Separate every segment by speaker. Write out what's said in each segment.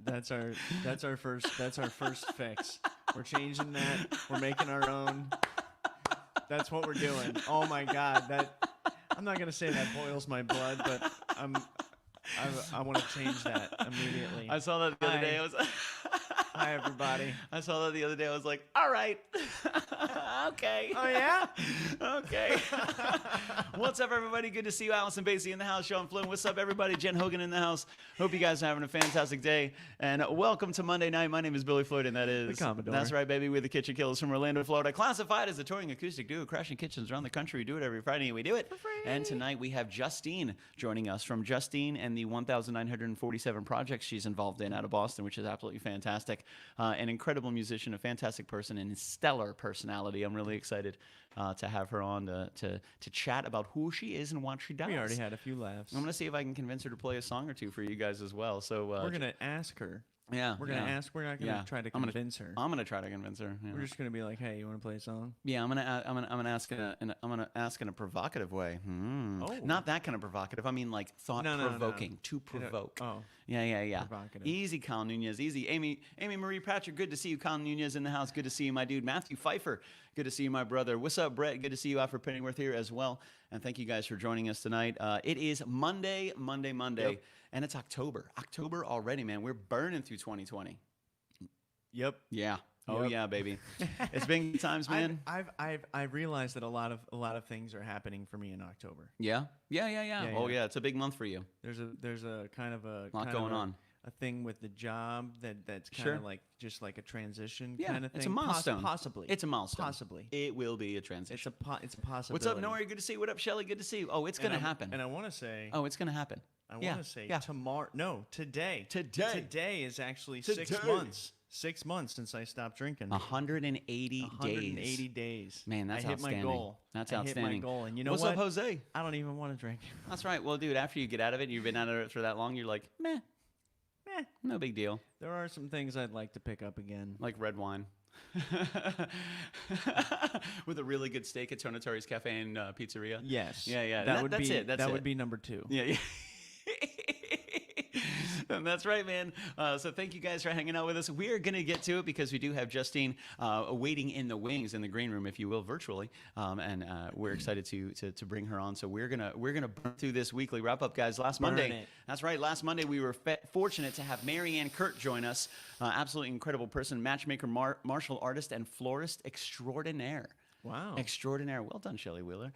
Speaker 1: That's our first fix. We're changing that. We're making our own. That's what we're doing. Oh my God, I'm not gonna say that boils my blood, but I want to change that immediately.
Speaker 2: I saw that the other day.
Speaker 1: Hi, everybody.
Speaker 2: I saw that the other day. I was like, all right. Okay.
Speaker 1: Oh, yeah?
Speaker 2: Okay. What's up, everybody? Good to see you. Allison Basie in the house. Sean Flynn. What's up, everybody? Jen Hogan in the house. Hope you guys are having a fantastic day. And welcome to Monday night. My name is Billy Floyd, and that is...
Speaker 1: The Commodore.
Speaker 2: That's right, baby. We're the KitchenKillaz from Orlando, Florida. Classified as a touring acoustic duo, crashing kitchens around the country. We do it every Friday, and we do it
Speaker 1: for free.
Speaker 2: And tonight we have Justine joining us from Justine and the 1,947 projects she's involved in out of Boston, which is absolutely fantastic. An incredible musician, a fantastic person, and a stellar personality. I'm really excited to have her on to chat about who she is and what she does.
Speaker 1: We already had a few laughs.
Speaker 2: I'm going to see if I can convince her to play a song or two for you guys as well. So
Speaker 1: we're going to ask her.
Speaker 2: Yeah.
Speaker 1: We're going to ask. We're not going to try to convince her.
Speaker 2: I'm going to try to convince her.
Speaker 1: We're just going to be like, hey, you want to play a song?
Speaker 2: Yeah, I'm gonna ask in a provocative way.
Speaker 1: Oh.
Speaker 2: Not that kind of provocative. I mean like thought-provoking, to provoke.
Speaker 1: Oh.
Speaker 2: Yeah.
Speaker 1: Provocative.
Speaker 2: Easy, Colin Nunez. Easy. Amy Marie Patrick, good to see you. Colin Nunez in the house. Good to see you, my dude. Matthew Pfeiffer, good to see you, my brother. What's up, Brett? Good to see you, Alfred Pennyworth here as well. And thank you guys for joining us tonight. It is Monday.
Speaker 1: Yep.
Speaker 2: And it's October. October already, man. We're burning through 2020.
Speaker 1: Yep.
Speaker 2: Yeah. Oh
Speaker 1: Yep.
Speaker 2: yeah, baby. It's been good times, man.
Speaker 1: I've realized that a lot of things are happening for me in October.
Speaker 2: Yeah. Oh yeah, it's a big month for you.
Speaker 1: There's a kind of a
Speaker 2: lot going on.
Speaker 1: A thing with the job that's kind of like just like a transition kind of thing.
Speaker 2: It's a milestone.
Speaker 1: Possibly.
Speaker 2: It's a milestone.
Speaker 1: Possibly.
Speaker 2: It will be a transition.
Speaker 1: It's a possibility.
Speaker 2: What's up, Nori? Good to see you. What up, Shelly? Good to see you. Oh, it's gonna happen.
Speaker 1: And I want to say.
Speaker 2: Oh, it's gonna happen.
Speaker 1: I want to say tomorrow. No, today. Today is actually 6 months. 6 months since I stopped drinking.
Speaker 2: 180 days.
Speaker 1: 180 days.
Speaker 2: Man, that's outstanding.
Speaker 1: I hit my goal.
Speaker 2: That's
Speaker 1: outstanding. I hit my goal. And you know
Speaker 2: What's up, Jose?
Speaker 1: I don't even want to drink.
Speaker 2: That's right. Well, dude, after you get out of it, and you've been out of it for that long, you're like, meh, no big deal.
Speaker 1: There are some things I'd like to pick up again.
Speaker 2: Like red wine. With a really good steak at Tonatari's Cafe and Pizzeria.
Speaker 1: Yes.
Speaker 2: Yeah.
Speaker 1: That's it. That would be number 2.
Speaker 2: Yeah. That's right, man. So thank you guys for hanging out with us. We are going to get to it because we do have Justine waiting in the wings in the green room, if you will, virtually, and we're excited to bring her on. So we're gonna burn through this weekly wrap up, guys. Last Monday, that's right. Last Monday we were fortunate to have Marianne Kurt join us. Absolutely incredible person, matchmaker, martial artist, and florist extraordinaire.
Speaker 1: Wow.
Speaker 2: Extraordinaire. Well done, Shelley Wheeler.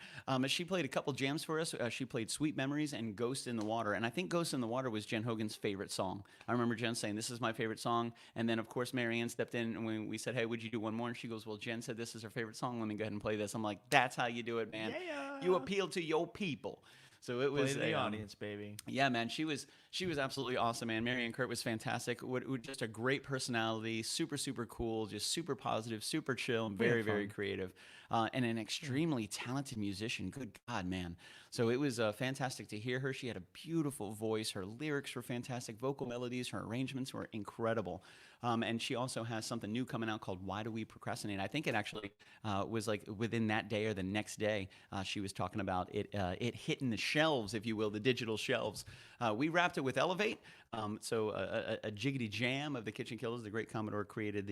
Speaker 2: She played a couple jams for us. She played Sweet Memories and Ghost in the Water. And I think Ghost in the Water was Jen Hogan's favorite song. I remember Jen saying, this is my favorite song. And then, of course, Marianne stepped in and when we said, hey, would you do one more? And she goes, well, Jen said this is her favorite song. Let me go ahead and play this. I'm like, that's how you do it, man.
Speaker 1: Yeah.
Speaker 2: You appeal to your people. So it was
Speaker 1: the audience, baby.
Speaker 2: Yeah, man. She was absolutely awesome, man. Marianne Kurt was fantastic. Just a great personality, super, super cool, just super positive, super chill, and very, very creative. And an extremely talented musician. Good God, man. So it was fantastic to hear her. She had a beautiful voice. Her lyrics were fantastic. Vocal melodies, her arrangements were incredible. And she also has something new coming out called Why Do We Procrastinate? I think it actually was like within that day or the next day, she was talking about it hitting the shelves, if you will, the digital shelves. We wrapped it with Elevate. So a jiggity jam of the KitchenKillaz. The great Commodore created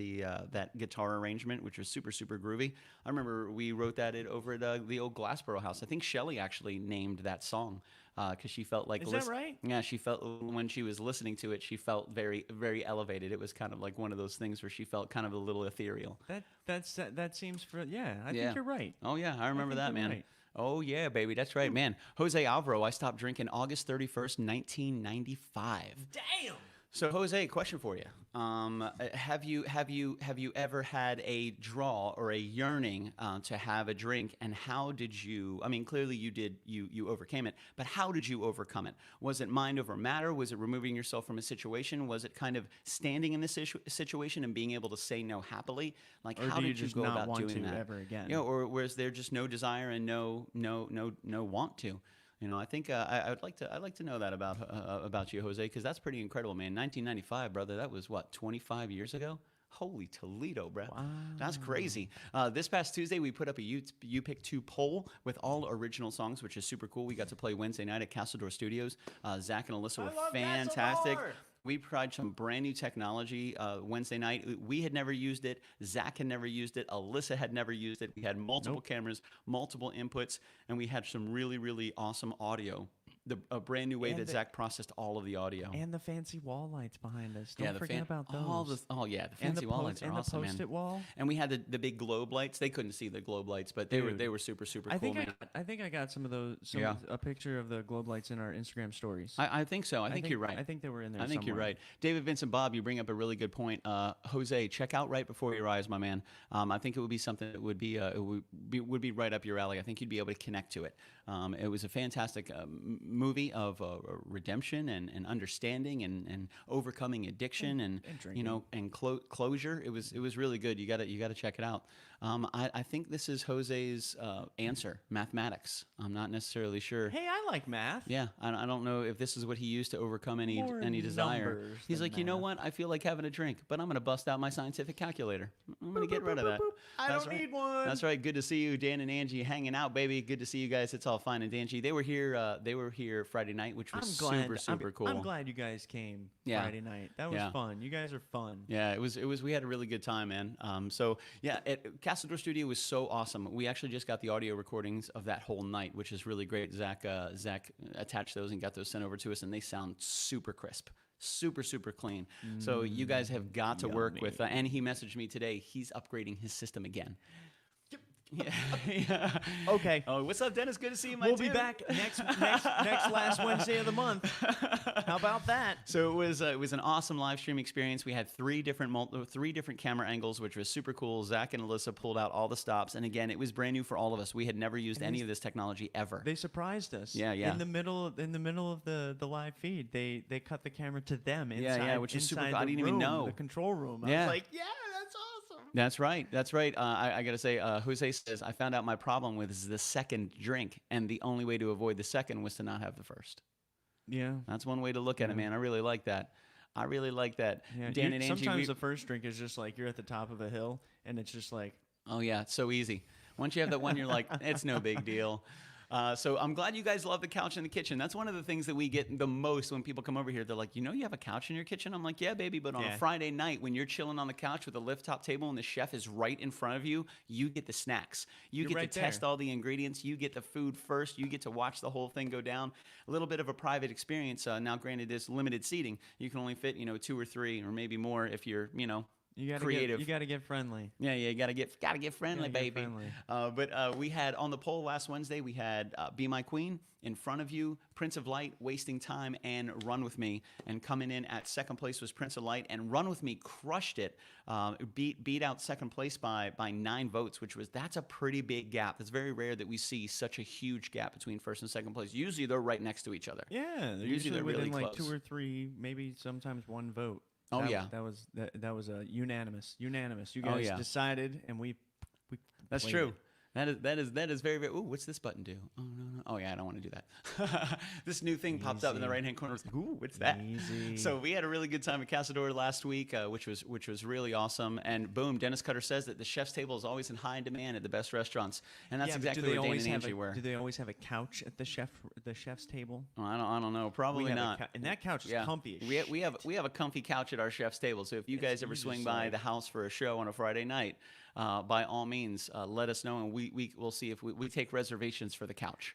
Speaker 2: that guitar arrangement, which was super, super groovy. I remember we wrote that over at the old Glassboro house. I think Shelley actually named that song. Because she felt like...
Speaker 1: Is that right?
Speaker 2: Yeah, she felt when she was listening to it, she felt very, very elevated. It was kind of like one of those things where she felt kind of a little ethereal.
Speaker 1: That seems for... Yeah, I think you're right.
Speaker 2: Oh, yeah, I remember that, man.
Speaker 1: Right.
Speaker 2: Oh, yeah, baby, that's right, man. Jose Alvaro, I stopped drinking August 31st, 1995.
Speaker 1: Damn!
Speaker 2: So, Jose, question for you. Have you ever had a draw or a yearning to have a drink, and how did you? I mean, clearly you overcame it, but how did you overcome it? Was it mind over matter? Was it removing yourself from a situation? Was it kind of standing in this situation and being able to say no happily? Like,
Speaker 1: or
Speaker 2: how
Speaker 1: do
Speaker 2: did
Speaker 1: you
Speaker 2: you go about doing that
Speaker 1: ever again?
Speaker 2: Or was there just no desire and no want to? I think I'd like to know that about you, Jose, because that's pretty incredible, man. 1995, brother. That was what, 25 years ago? Holy Toledo, bro.
Speaker 1: Wow.
Speaker 2: That's crazy. This past Tuesday, we put up a You Pick 2 poll with all original songs, which is super cool. We got to play Wednesday night at Castledor Studios. Zach and Alyssa were fantastic. We tried some brand new technology Wednesday night. We had never used it. Zach had never used it. Alyssa had never used it. We had multiple cameras, multiple inputs, and we had some really, really awesome audio. A brand new way that Zach processed all of the audio.
Speaker 1: And the fancy wall lights behind us. Don't forget about those.
Speaker 2: The fancy wall lights are awesome, man.
Speaker 1: And the post-it wall.
Speaker 2: And we had the big globe lights. They couldn't see the globe lights, but they were super, super cool, man.
Speaker 1: I think I got some of those, a picture of the globe lights in our Instagram stories.
Speaker 2: I think so. I think you're right.
Speaker 1: I think they were in there
Speaker 2: I think you're right. David, Vincent, Bob, you bring up a really good point. Jose, check out Right Before Your Eyes, my man. I think it would be something that would be right up your alley. I think you'd be able to connect to it. It was a fantastic movie of redemption and understanding and overcoming addiction and closure. It was really good. You got to check it out. I think this is Jose's answer, mathematics. I'm not necessarily sure.
Speaker 1: Hey, I like math.
Speaker 2: Yeah, I don't know if this is what he used to overcome any desire. He's like, you know what? I feel like having a drink, but I'm going to bust out my scientific calculator. I'm going to get rid of that.
Speaker 1: I don't need one.
Speaker 2: That's right. Good to see you, Dan and Angie, hanging out, baby. Good to see you guys. It's all fine. And Angie, they were here Friday night, which was super cool.
Speaker 1: I'm glad you guys came Friday night. That was fun. You guys are fun.
Speaker 2: Yeah, it was. We had a really good time, man. So yeah, Castledor Studio was so awesome. We actually just got the audio recordings of that whole night, which is really great. Zach attached those and got those sent over to us, and they sound super crisp. Super clean. So you guys have got to work with. And he messaged me today. He's upgrading his system again. Yeah.
Speaker 1: Okay.
Speaker 2: Oh, what's up, Dennis? Good to see you,
Speaker 1: We'll be back next last Wednesday of the month. How about that?
Speaker 2: So it was an awesome live stream experience. We had three different camera angles, which was super cool. Zach and Alyssa pulled out all the stops, and again, it was brand new for all of us. We had never used any of this technology ever.
Speaker 1: They surprised us.
Speaker 2: Yeah.
Speaker 1: In the middle of the live feed, they cut the camera to them inside.
Speaker 2: Which is super cool.
Speaker 1: I
Speaker 2: didn't even know
Speaker 1: the control room. I was like, yeah, that's awesome.
Speaker 2: That's right. I gotta say, Jose says, I found out my problem with the second drink, and the only way to avoid the second was to not have the first.
Speaker 1: Yeah.
Speaker 2: That's one way to look at it, man. I really like that.
Speaker 1: Yeah.
Speaker 2: Dan and Angie,
Speaker 1: sometimes the first drink is just like you're at the top of a hill, and it's just like,
Speaker 2: oh yeah, it's so easy. Once you have that one, you're like, it's no big deal. So I'm glad you guys love the couch in the kitchen. That's one of the things that we get the most when people come over here. They're like, you have a couch in your kitchen? I'm like, yeah, baby. But on a Friday night, when you're chilling on the couch with a lift top table and the chef is right in front of you, you get the snacks. You're get to test all the ingredients. You get the food first. You get to watch the whole thing go down. A little bit of a private experience. Now, granted, there's limited seating. You can only fit, 2 or 3 or maybe more if you're, creative.
Speaker 1: You gotta get friendly.
Speaker 2: Yeah, you gotta get friendly, baby. But we had on the poll last Wednesday. We had "Be My Queen," "In Front of You," "Prince of Light," "Wasting Time," and "Run with Me." And coming in at second place was "Prince of Light," and "Run with Me" crushed it. Beat out second place by 9 votes, that's a pretty big gap. It's very rare that we see such a huge gap between first and second place. Usually they're right next to each other.
Speaker 1: Yeah, usually they're within really like close. 2 or 3, maybe sometimes 1 vote. That was a unanimous. You guys decided, and we
Speaker 2: That's true. It. That is very, very. Ooh, what's this button do? Oh no. Oh yeah, I don't want to do that. This new thing popped up in the right hand corner. Ooh, what's that?
Speaker 1: Easy.
Speaker 2: So we had a really good time at Castledor last week, which was really awesome. And boom, Dennis Cutter says that the chef's table is always in high demand at the best restaurants, and that's exactly what Dane and Angie were.
Speaker 1: Do they always have a couch at the chef's table?
Speaker 2: Oh, I don't know. Probably not.
Speaker 1: And that couch is comfy.
Speaker 2: We have a comfy couch at our chef's table. So if you guys ever swing by the house for a show on a Friday night, by all means, let us know, and we'll see if we take reservations for the couch.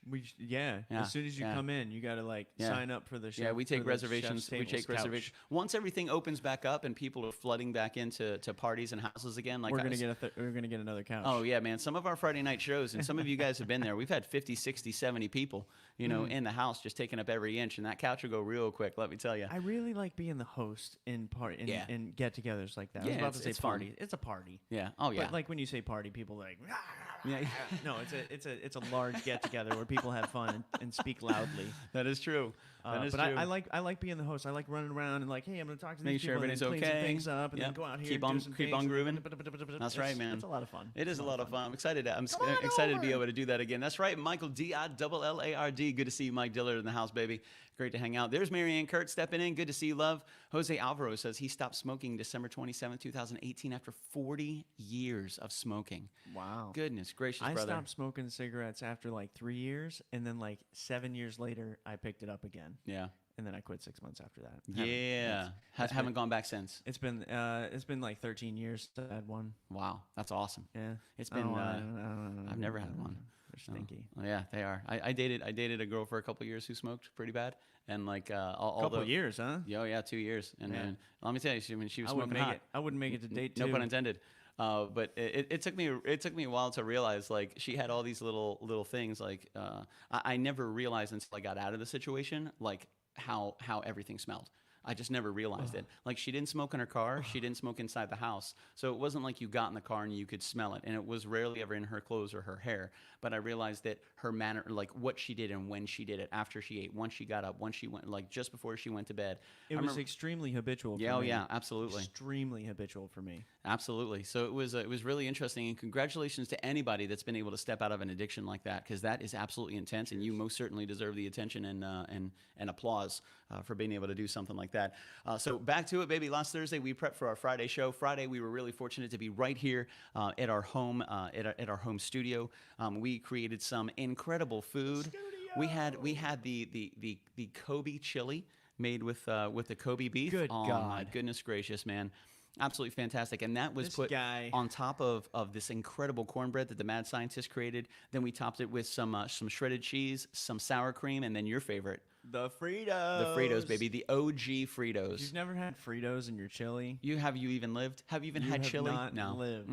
Speaker 1: As soon as you come in, you got to sign up for the chef.
Speaker 2: Yeah, we take reservations. We take reservations. Once everything opens back up and people are flooding back into parties and houses again,
Speaker 1: we're gonna get another couch.
Speaker 2: Oh yeah, man. Some of our Friday night shows, and some of you guys have been there. We've had 50, 60, 70 people, in the house just taking up every inch, and that couch will go real quick. Let me tell you.
Speaker 1: I really like being the host in get-togethers like that. I was about to say party. It's a party.
Speaker 2: Yeah. Oh yeah.
Speaker 1: But like when you say party, people are like, no, it's a large get together where people have fun and speak loudly.
Speaker 2: That is true.
Speaker 1: I like being the host. I like running around and hey, I'm going to talk to these people and clean some things up and then go out here
Speaker 2: keep on grooving. That's right, man.
Speaker 1: It's a lot of fun.
Speaker 2: It is a lot of fun. I'm excited. I'm excited to be able to do that again. That's right, Michael Dillard. Good to see you, Mike Dillard, in the house, baby. Great to hang out. There's Marianne Kurt stepping in. Good to see you, love. Jose Alvaro says he stopped smoking December 27, 2018 after 40 years of smoking.
Speaker 1: Wow.
Speaker 2: Goodness gracious, brother.
Speaker 1: I stopped smoking cigarettes after 3 years, and then 7 years later, I picked it up again.
Speaker 2: Yeah.
Speaker 1: and then I quit 6 months after that.
Speaker 2: Yeah, haven't gone back since.
Speaker 1: It's been like 13 years since I had one.
Speaker 2: Wow, that's awesome.
Speaker 1: Yeah,
Speaker 2: It's been. I've never had one.
Speaker 1: They're stinky.
Speaker 2: Oh, yeah, they are. I dated a girl for a couple years who smoked pretty bad, and like
Speaker 1: Couple years, huh?
Speaker 2: Yeah, 2 years. And then let me tell you, she was smoking hot.
Speaker 1: I wouldn't make it to date 2.
Speaker 2: No pun intended. But it took me a while to realize, like, she had all these little things. Like I never realized until I got out of the situation, like how everything smelled. I just never realized it. Like, she didn't smoke in her car. She didn't smoke inside the house. So it wasn't like you got in the car and you could smell it. And it was rarely ever in her clothes or her hair. But I realized that her manner, like what she did and when she did it, after she ate, once she got up, once she went, like just before she went to bed.
Speaker 1: It was extremely habitual for me.
Speaker 2: Oh, yeah, absolutely.
Speaker 1: Extremely habitual for me.
Speaker 2: Absolutely. So it was really interesting. And congratulations to anybody that's been able to step out of an addiction like that, because that is absolutely intense. And you most certainly deserve the attention and applause for being able to do something like that. So back to it, baby. Last Thursday, we prepped for our Friday show. Friday, we were really fortunate to be right here at our home, at our home studio. We created some incredible food. We had the Kobe chili made with the Kobe beef.
Speaker 1: Good
Speaker 2: God. My goodness gracious, man. Absolutely fantastic. And that was put on top of this incredible cornbread that the mad scientist created. Then we topped it with some shredded cheese, some sour cream, and then your favorite.
Speaker 1: The Fritos.
Speaker 2: The Fritos, baby. The OG Fritos.
Speaker 1: You've never had Fritos in your chili?
Speaker 2: Have you even lived? Have you even had chili?
Speaker 1: Not lived.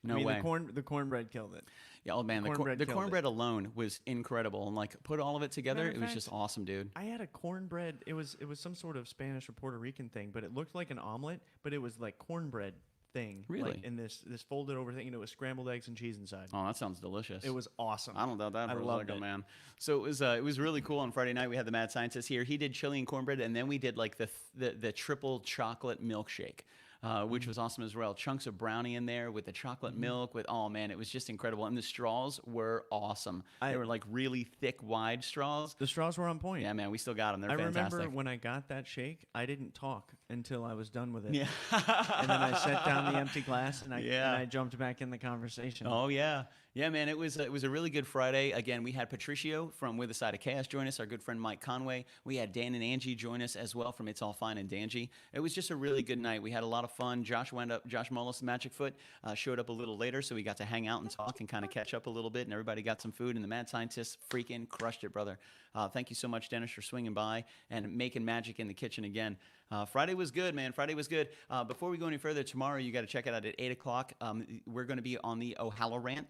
Speaker 2: No way.
Speaker 1: The cornbread killed it.
Speaker 2: Yeah, oh man, the cornbread alone was incredible, and like put all of it together, it was just awesome, dude.
Speaker 1: I had a cornbread. It was some sort of Spanish or Puerto Rican thing, but it looked like an omelet, but it was like cornbread thing.
Speaker 2: Really?
Speaker 1: Like in this folded over thing, and it was scrambled eggs and cheese inside.
Speaker 2: Oh, that sounds delicious.
Speaker 1: It was awesome.
Speaker 2: I don't doubt that for a second, man. So it was really cool. On Friday night, we had the mad scientist here. He did chili and cornbread, and then we did like the triple chocolate milkshake. Which was awesome as well. Chunks of brownie in there with the chocolate milk. Oh man, it was just incredible. And the straws were awesome. They were like really thick, wide straws.
Speaker 1: The straws were on point.
Speaker 2: Yeah, man, we still got them. They're fantastic.
Speaker 1: I remember when I got that shake, I didn't talk until I was done with it. Yeah. And then I set down the empty glass and I jumped back in the conversation.
Speaker 2: Oh yeah. Yeah, man, it was a really good Friday. Again, we had Patricio from With a Side of Chaos join us, our good friend Mike Conway. We had Dan and Angie join us as well from It's All Fine and Dangy. It was just a really good night. We had a lot of fun. Josh Mullis, Magic Foot, showed up a little later, so we got to hang out and talk and kind of catch up a little bit, and everybody got some food, and the mad scientist freaking crushed it, brother. Thank you so much, Dennis, for swinging by and making magic in the kitchen again. Friday was good, man. Friday was good. Before we go any further, tomorrow you got to check it out at 8 o'clock. We're going to be on the O'Halloran,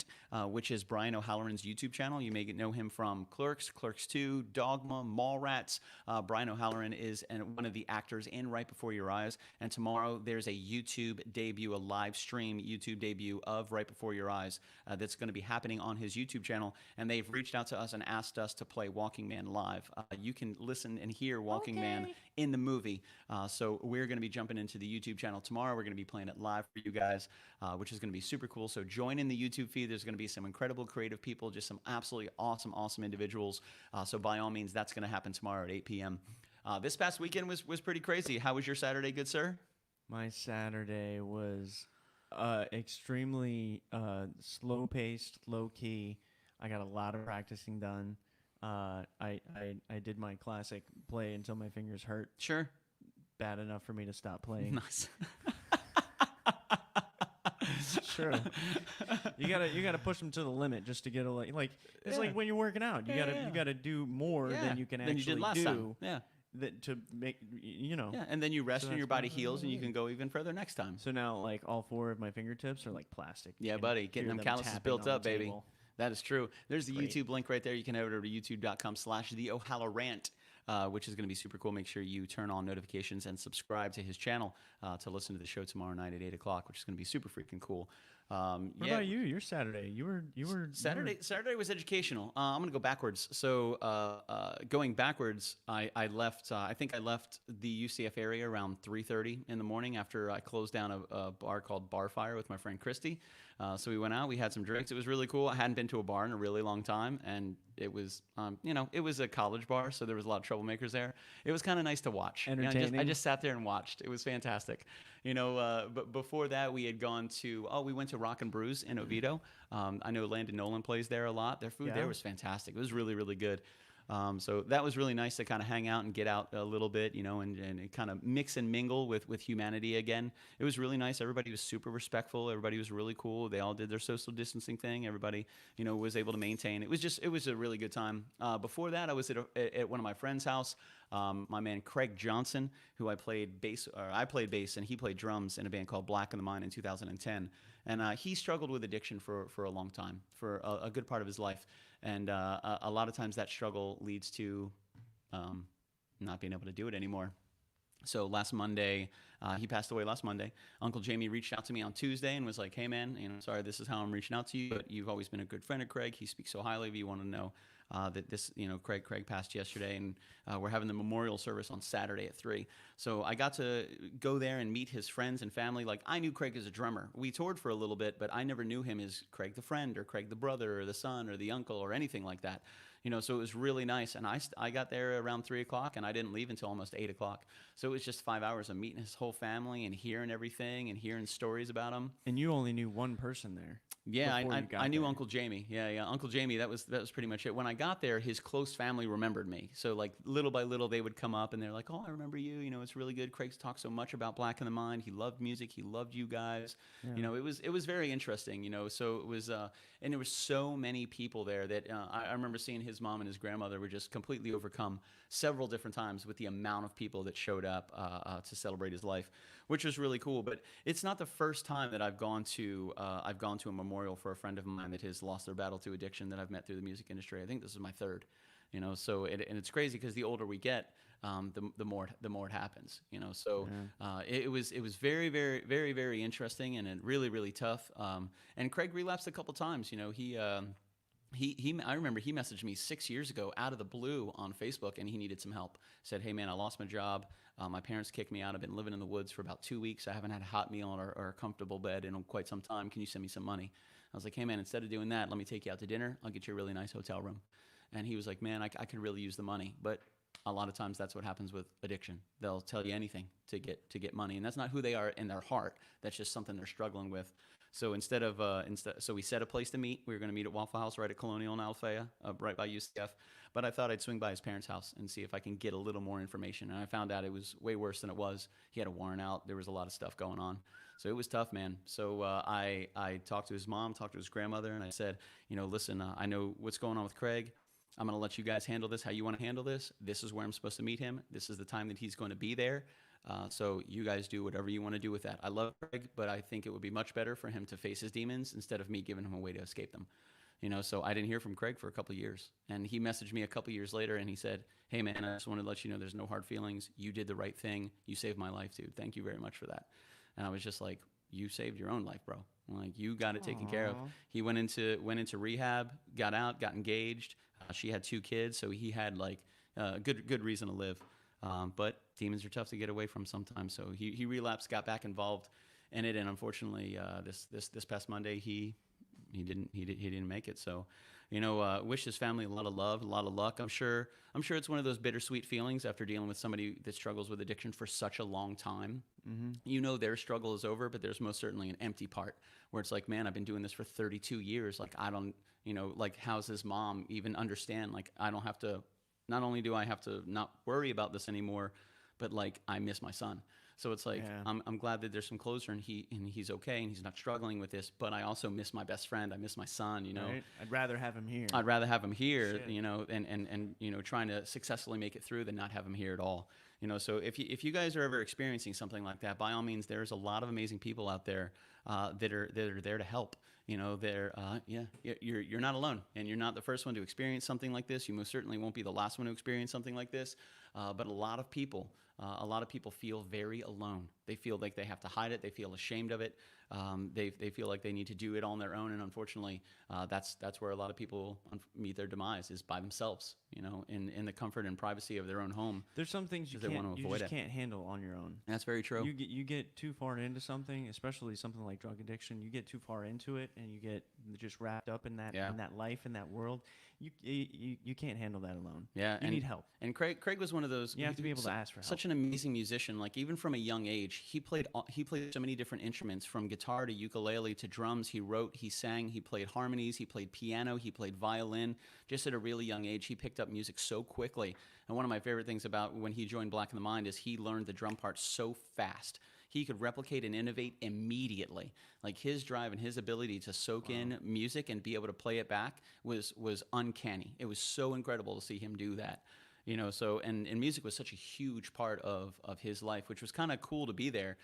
Speaker 2: which is Brian O'Halloran's YouTube channel. You may know him from Clerks, Clerks 2, Dogma, Mallrats. Brian O'Halloran is one of the actors in Right Before Your Eyes. And tomorrow there's a YouTube debut, a live stream YouTube debut of Right Before Your Eyes that's going to be happening on his YouTube channel. And they've reached out to us and asked us to play Walking Man live. You can listen and hear Walking Man in the movie. So we're going to be jumping into the YouTube channel tomorrow. We're going to be playing it live for you guys, which is going to be super cool. So join in the YouTube feed. There's going to be some incredible creative people, just some absolutely awesome individuals. So by all means, that's going to happen tomorrow at 8 p.m. This past weekend was pretty crazy. How was your Saturday, good sir?
Speaker 1: My Saturday was extremely slow-paced, low-key. I got a lot of practicing done. I did my classic play until my fingers hurt.
Speaker 2: Sure.
Speaker 1: Bad enough for me to stop playing.
Speaker 2: Nice.
Speaker 1: True. You gotta push them to the limit just to get a like. It's like when you're working out. You gotta do more than you can actually
Speaker 2: you did last
Speaker 1: do.
Speaker 2: Time. Yeah.
Speaker 1: That to make
Speaker 2: Yeah, and then you rest and your body heals, and you can go even further next time.
Speaker 1: So now, like all 4 of my fingertips are like plastic.
Speaker 2: Yeah, buddy, getting them calluses built up, baby.
Speaker 1: Table.
Speaker 2: That is true. There's the YouTube link right there. You can head over to youtube.com/theO'Halloran. Which is going to be super cool. Make sure you turn on notifications and subscribe to his channel to listen to the show tomorrow night at 8 o'clock, which is going to be super freaking cool.
Speaker 1: What about you? Your Saturday? You were
Speaker 2: Saturday was educational. I'm going to go backwards. So going backwards, I left. I think I left the UCF area around 3:30 in the morning after I closed down a bar called Barfire with my friend Christy. So we went out. We had some drinks. It was really cool. I hadn't been to a bar in a really long time, and it was, it was a college bar, so there was a lot of troublemakers there. It was kind of nice to watch.
Speaker 1: Entertaining.
Speaker 2: I just sat there and watched. It was fantastic. But before that, we had gone to we went to Rock and Brews in Oviedo. I know Landon Nolan plays there a lot. Their food there was fantastic. It was really, really good. So that was really nice to kind of hang out and get out a little bit, and kind of mix and mingle with humanity again. It was really nice. Everybody was super respectful. Everybody was really cool. They all did their social distancing thing. Everybody, was able to maintain. It was a really good time. Before that, I was at one of my friends' house. My man Craig Johnson, who I played bass, and he played drums in a band called Black in the Mind in 2010. And he struggled with addiction for a long time, for a good part of his life. And a lot of times that struggle leads to not being able to do it anymore. So last Monday, he passed away last Monday. Uncle Jamie reached out to me on Tuesday and was like, "Hey man, sorry, this is how I'm reaching out to you, but you've always been a good friend of Craig. He speaks so highly of you. Want to know that this, Craig passed yesterday, and we're having the memorial service on Saturday at 3. So I got to go there and meet his friends and family. Like, I knew Craig as a drummer. We toured for a little bit, but I never knew him as Craig the friend or Craig the brother or the son or the uncle or anything like that. So it was really nice. And I got there around 3 o'clock, and I didn't leave until almost 8 o'clock. So it was just 5 hours of meeting his whole family and hearing everything and hearing stories about him.
Speaker 1: And you only knew one person there.
Speaker 2: Yeah, I knew Uncle Jamie. Yeah, Uncle Jamie. That was pretty much it. When I got there, his close family remembered me. So like little by little, they would come up and they're like, "Oh, I remember you. It's really good. Craig's talked so much about Black in the Mind. He loved music. He loved you guys. Yeah. It was very interesting. So it was, and there were so many people there that I remember seeing his mom and his grandmother were just completely overcome several different times with the amount of people that showed up to celebrate his life, which was really cool. But it's not the first time that I've gone to a memorial for a friend of mine that has lost their battle to addiction that I've met through the music industry. I think this is my third. So and it's crazy because the older we get, the more it happens. So it was very, very, very, very interesting and really, really tough. And Craig relapsed a couple times. I remember he messaged me 6 years ago out of the blue on Facebook, and he needed some help. Said, "Hey man, I lost my job. My parents kicked me out. I've been living in the woods for about 2 weeks. I haven't had a hot meal or a comfortable bed in quite some time. Can you send me some money?" I was like, "Hey man, instead of doing that, let me take you out to dinner. I'll get you a really nice hotel room." And he was like, "Man, I could really use the money." But a lot of times that's what happens with addiction. They'll tell you anything to get money, and that's not who they are in their heart. That's just something they're struggling with. So so we set a place to meet. We were going to meet at Waffle House right at Colonial in Althea, right by UCF. But I thought I'd swing by his parents' house and see if I can get a little more information. And I found out it was way worse than it was. He had a warrant out. There was a lot of stuff going on. So it was tough, man. So I talked to his mom, talked to his grandmother, and I said, "Listen, I know what's going on with Craig. I'm going to let you guys handle this how you want to handle this. This is where I'm supposed to meet him. This is the time that he's going to be there. So you guys do whatever you want to do with that. I love Craig, but I think it would be much better for him to face his demons instead of me giving him a way to escape them." So I didn't hear from Craig for a couple of years. And he messaged me a couple of years later and he said, "Hey man, I just wanted to let you know there's no hard feelings. You did the right thing. You saved my life, dude. Thank you very much for that." And I was just like, "You saved your own life, bro. Like, you got it taken care of." He went into rehab, got out, got engaged. She had 2 kids, so he had like good reason to live. But demons are tough to get away from sometimes. So he relapsed, got back involved in it, and unfortunately, this past Monday he didn't make it. So, wish his family a lot of love, a lot of luck. I'm sure it's one of those bittersweet feelings after dealing with somebody that struggles with addiction for such a long time. Mm-hmm. Their struggle is over, but there's most certainly an empty part where it's like, man, I've been doing this for 32 years. Like, I don't, like, how's his mom even understand? Like, I don't have to. Not only do I have to not worry about this anymore, but like, I miss my son. So it's like, yeah. I'm glad that there's some closure and he's okay and he's not struggling with this, but I also miss my best friend. I miss my son, Right.
Speaker 1: I'd rather have him here.
Speaker 2: Shit. And trying to successfully make it through than not have him here at all. So if you guys are ever experiencing something like that, by all means, there's a lot of amazing people out there that are there to help. You're not alone, and you're not the first one to experience something like this. You most certainly won't be the last one to experience something like this. But a lot of people feel very alone. They feel like they have to hide it. They feel ashamed of it. They feel like they need to do it on their own. And unfortunately, that's where a lot of people meet their demise, is by themselves, in the comfort and privacy of their own home.
Speaker 1: There's some things you can't handle on your own.
Speaker 2: That's very true.
Speaker 1: You get too far into something, especially something like drug addiction. You get too far into it, and you get just wrapped up in that in that life, in that world. You can't handle that alone.
Speaker 2: Yeah,
Speaker 1: you need help.
Speaker 2: And Craig was one of those.
Speaker 1: You have to be able to ask for help.
Speaker 2: Such an amazing musician. Like, even from a young age, age, he played so many different instruments, from guitar to ukulele to drums. He wrote, he sang, he played harmonies, he played piano, he played violin. Just at a really young age, he picked up music so quickly. And one of my favorite things about when he joined Black in the Mind is he learned the drum part so fast. He could replicate and innovate immediately. Like, his drive and his ability to soak in music and be able to play it back was uncanny. It was so incredible to see him do that. So and music was such a huge part of his life, which was kind of cool to be there,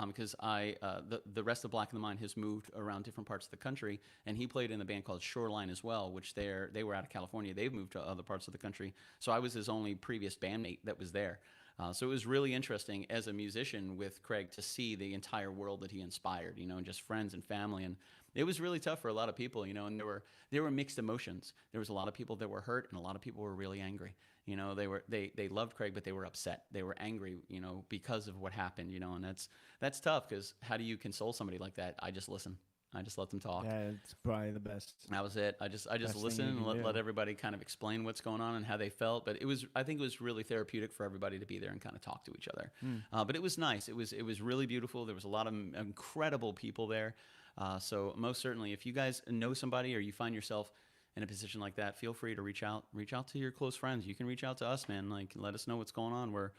Speaker 2: because the rest of Black in the Mind has moved around different parts of the country, and he played in a band called Shoreline as well, which they were out of California. They've moved to other parts of the country. So I was his only previous bandmate that was there. So it was really interesting as a musician with Craig to see the entire world that he inspired, and just friends and family. And it was really tough for a lot of people, and there were mixed emotions. There was a lot of people that were hurt, and a lot of people were really angry. They loved Craig, but they were upset. They were angry, because of what happened, and that's tough, because how do you console somebody like that? I just listen. I just let them talk.
Speaker 1: Yeah, it's probably the best.
Speaker 2: That was it. I just listened and let everybody kind of explain what's going on and how they felt. But I think it was really therapeutic for everybody to be there and kind of talk to each other. But it was nice. It was really beautiful. There was a lot of incredible people there. So most certainly, if you guys know somebody or you find yourself in a position like that, feel free to reach out to your close friends. You can reach out to us, man. Like, let us know what's going on. We're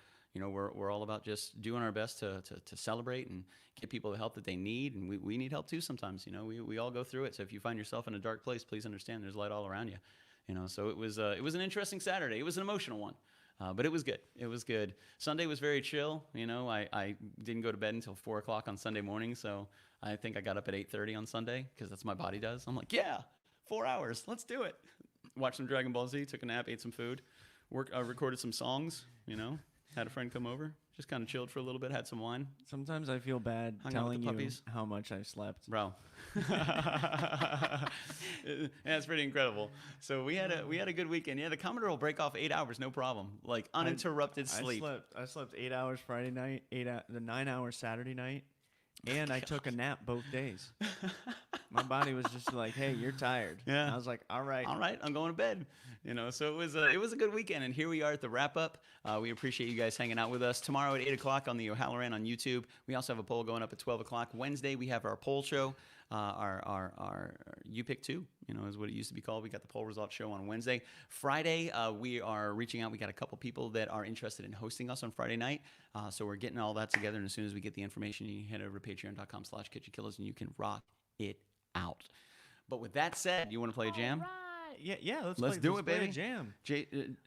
Speaker 2: all about just doing our best to celebrate and get people the help that they need, and we need help too sometimes. We all go through it. So if you find yourself in a dark place, please understand there's light all around you. So it was an interesting Saturday. It was an emotional one, but it was good. It was good. Sunday was very chill. I didn't go to bed until 4 o'clock on Sunday morning, so I think I got up at 8:30 on Sunday, because that's what my body does. I'm like, yeah, 4 hours, let's do it. Watched some Dragon Ball Z, took a nap, ate some food, recorded some songs. Had a friend come over, just kind of chilled for a little bit, had some wine.
Speaker 1: Sometimes I feel bad telling you how much I slept.
Speaker 2: Bro. Yeah, it's pretty incredible. So we had a good weekend. Yeah, the Commodore will break off 8 hours, no problem. Like, uninterrupted sleep.
Speaker 1: I slept 8 hours Friday night, 9 hours Saturday night, and I took a nap both days. My body was just like, "Hey, you're tired."
Speaker 2: Yeah.
Speaker 1: And I was like, "All right,
Speaker 2: I'm going to bed." So it was a good weekend, and here we are at the wrap up. We appreciate you guys hanging out with us. Tomorrow at 8 o'clock on the O'Halloran on YouTube. We also have a poll going up at 12 o'clock. Wednesday we have our poll show. Our You Pick Two, is what it used to be called. We got the poll results show on Wednesday. Friday, we are reaching out. We got a couple people that are interested in hosting us on Friday night. So we're getting all that together, and as soon as we get the information, you head over to patreon.com/KitchenKillaz, and you can rock it out. But with that said, you want to play a jam?
Speaker 1: Right. Yeah.
Speaker 2: Let's do it,
Speaker 1: play
Speaker 2: baby.
Speaker 1: A jam.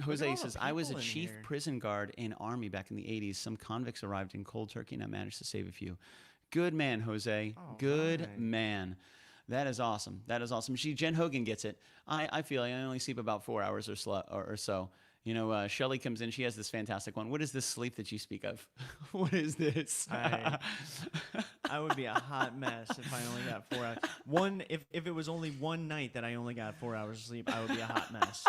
Speaker 2: Jose says, I was a chief
Speaker 1: here.
Speaker 2: prison guard in Army back in the 80s. Some convicts arrived in cold turkey, and I managed to save a few. Good man, Jose.
Speaker 1: Oh,
Speaker 2: Good
Speaker 1: right.
Speaker 2: man. That is awesome. See, Jen Hogan gets it. I feel I only sleep about 4 hours or so. Shelly comes in. She has this fantastic one. What is this sleep that you speak of? What is this?
Speaker 1: I would be a hot mess if I only got 4 hours. If it was only one night that I only got 4 hours of sleep, I would be a hot mess.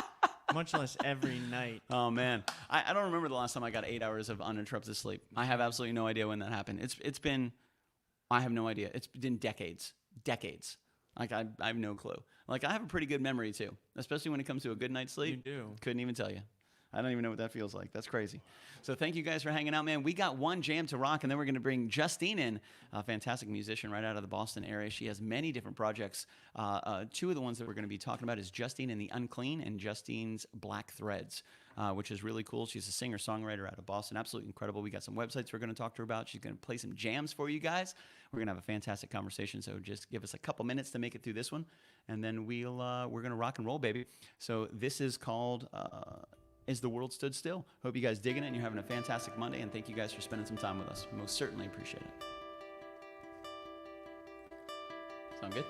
Speaker 1: Much less every night.
Speaker 2: Oh, man. I don't remember the last time I got 8 hours of uninterrupted sleep. I have absolutely no idea when that happened. I have no idea. It's been decades. Like, I have no clue. Like, I have a pretty good memory, too, especially when it comes to a good night's sleep.
Speaker 1: You do.
Speaker 2: Couldn't even tell you. I don't even know what that feels like. That's crazy. So thank you guys for hanging out, man. We got one jam to rock, and then we're going to bring Justine in, a fantastic musician right out of the Boston area. She has many different projects. Two of the ones that we're going to be talking about is Justine and the Unclean and Justine's Black Threads, which is really cool. She's a singer-songwriter out of Boston. Absolutely incredible. We got some websites we're going to talk to her about. She's going to play some jams for you guys. We're going to have a fantastic conversation, so just give us a couple minutes to make it through this one, and then we're going to rock and roll, baby. So this is called... As the World Stood Still. Hope you guys digging it and you're having a fantastic Monday, and thank you guys for spending some time with us. Most certainly appreciate it. Sound good?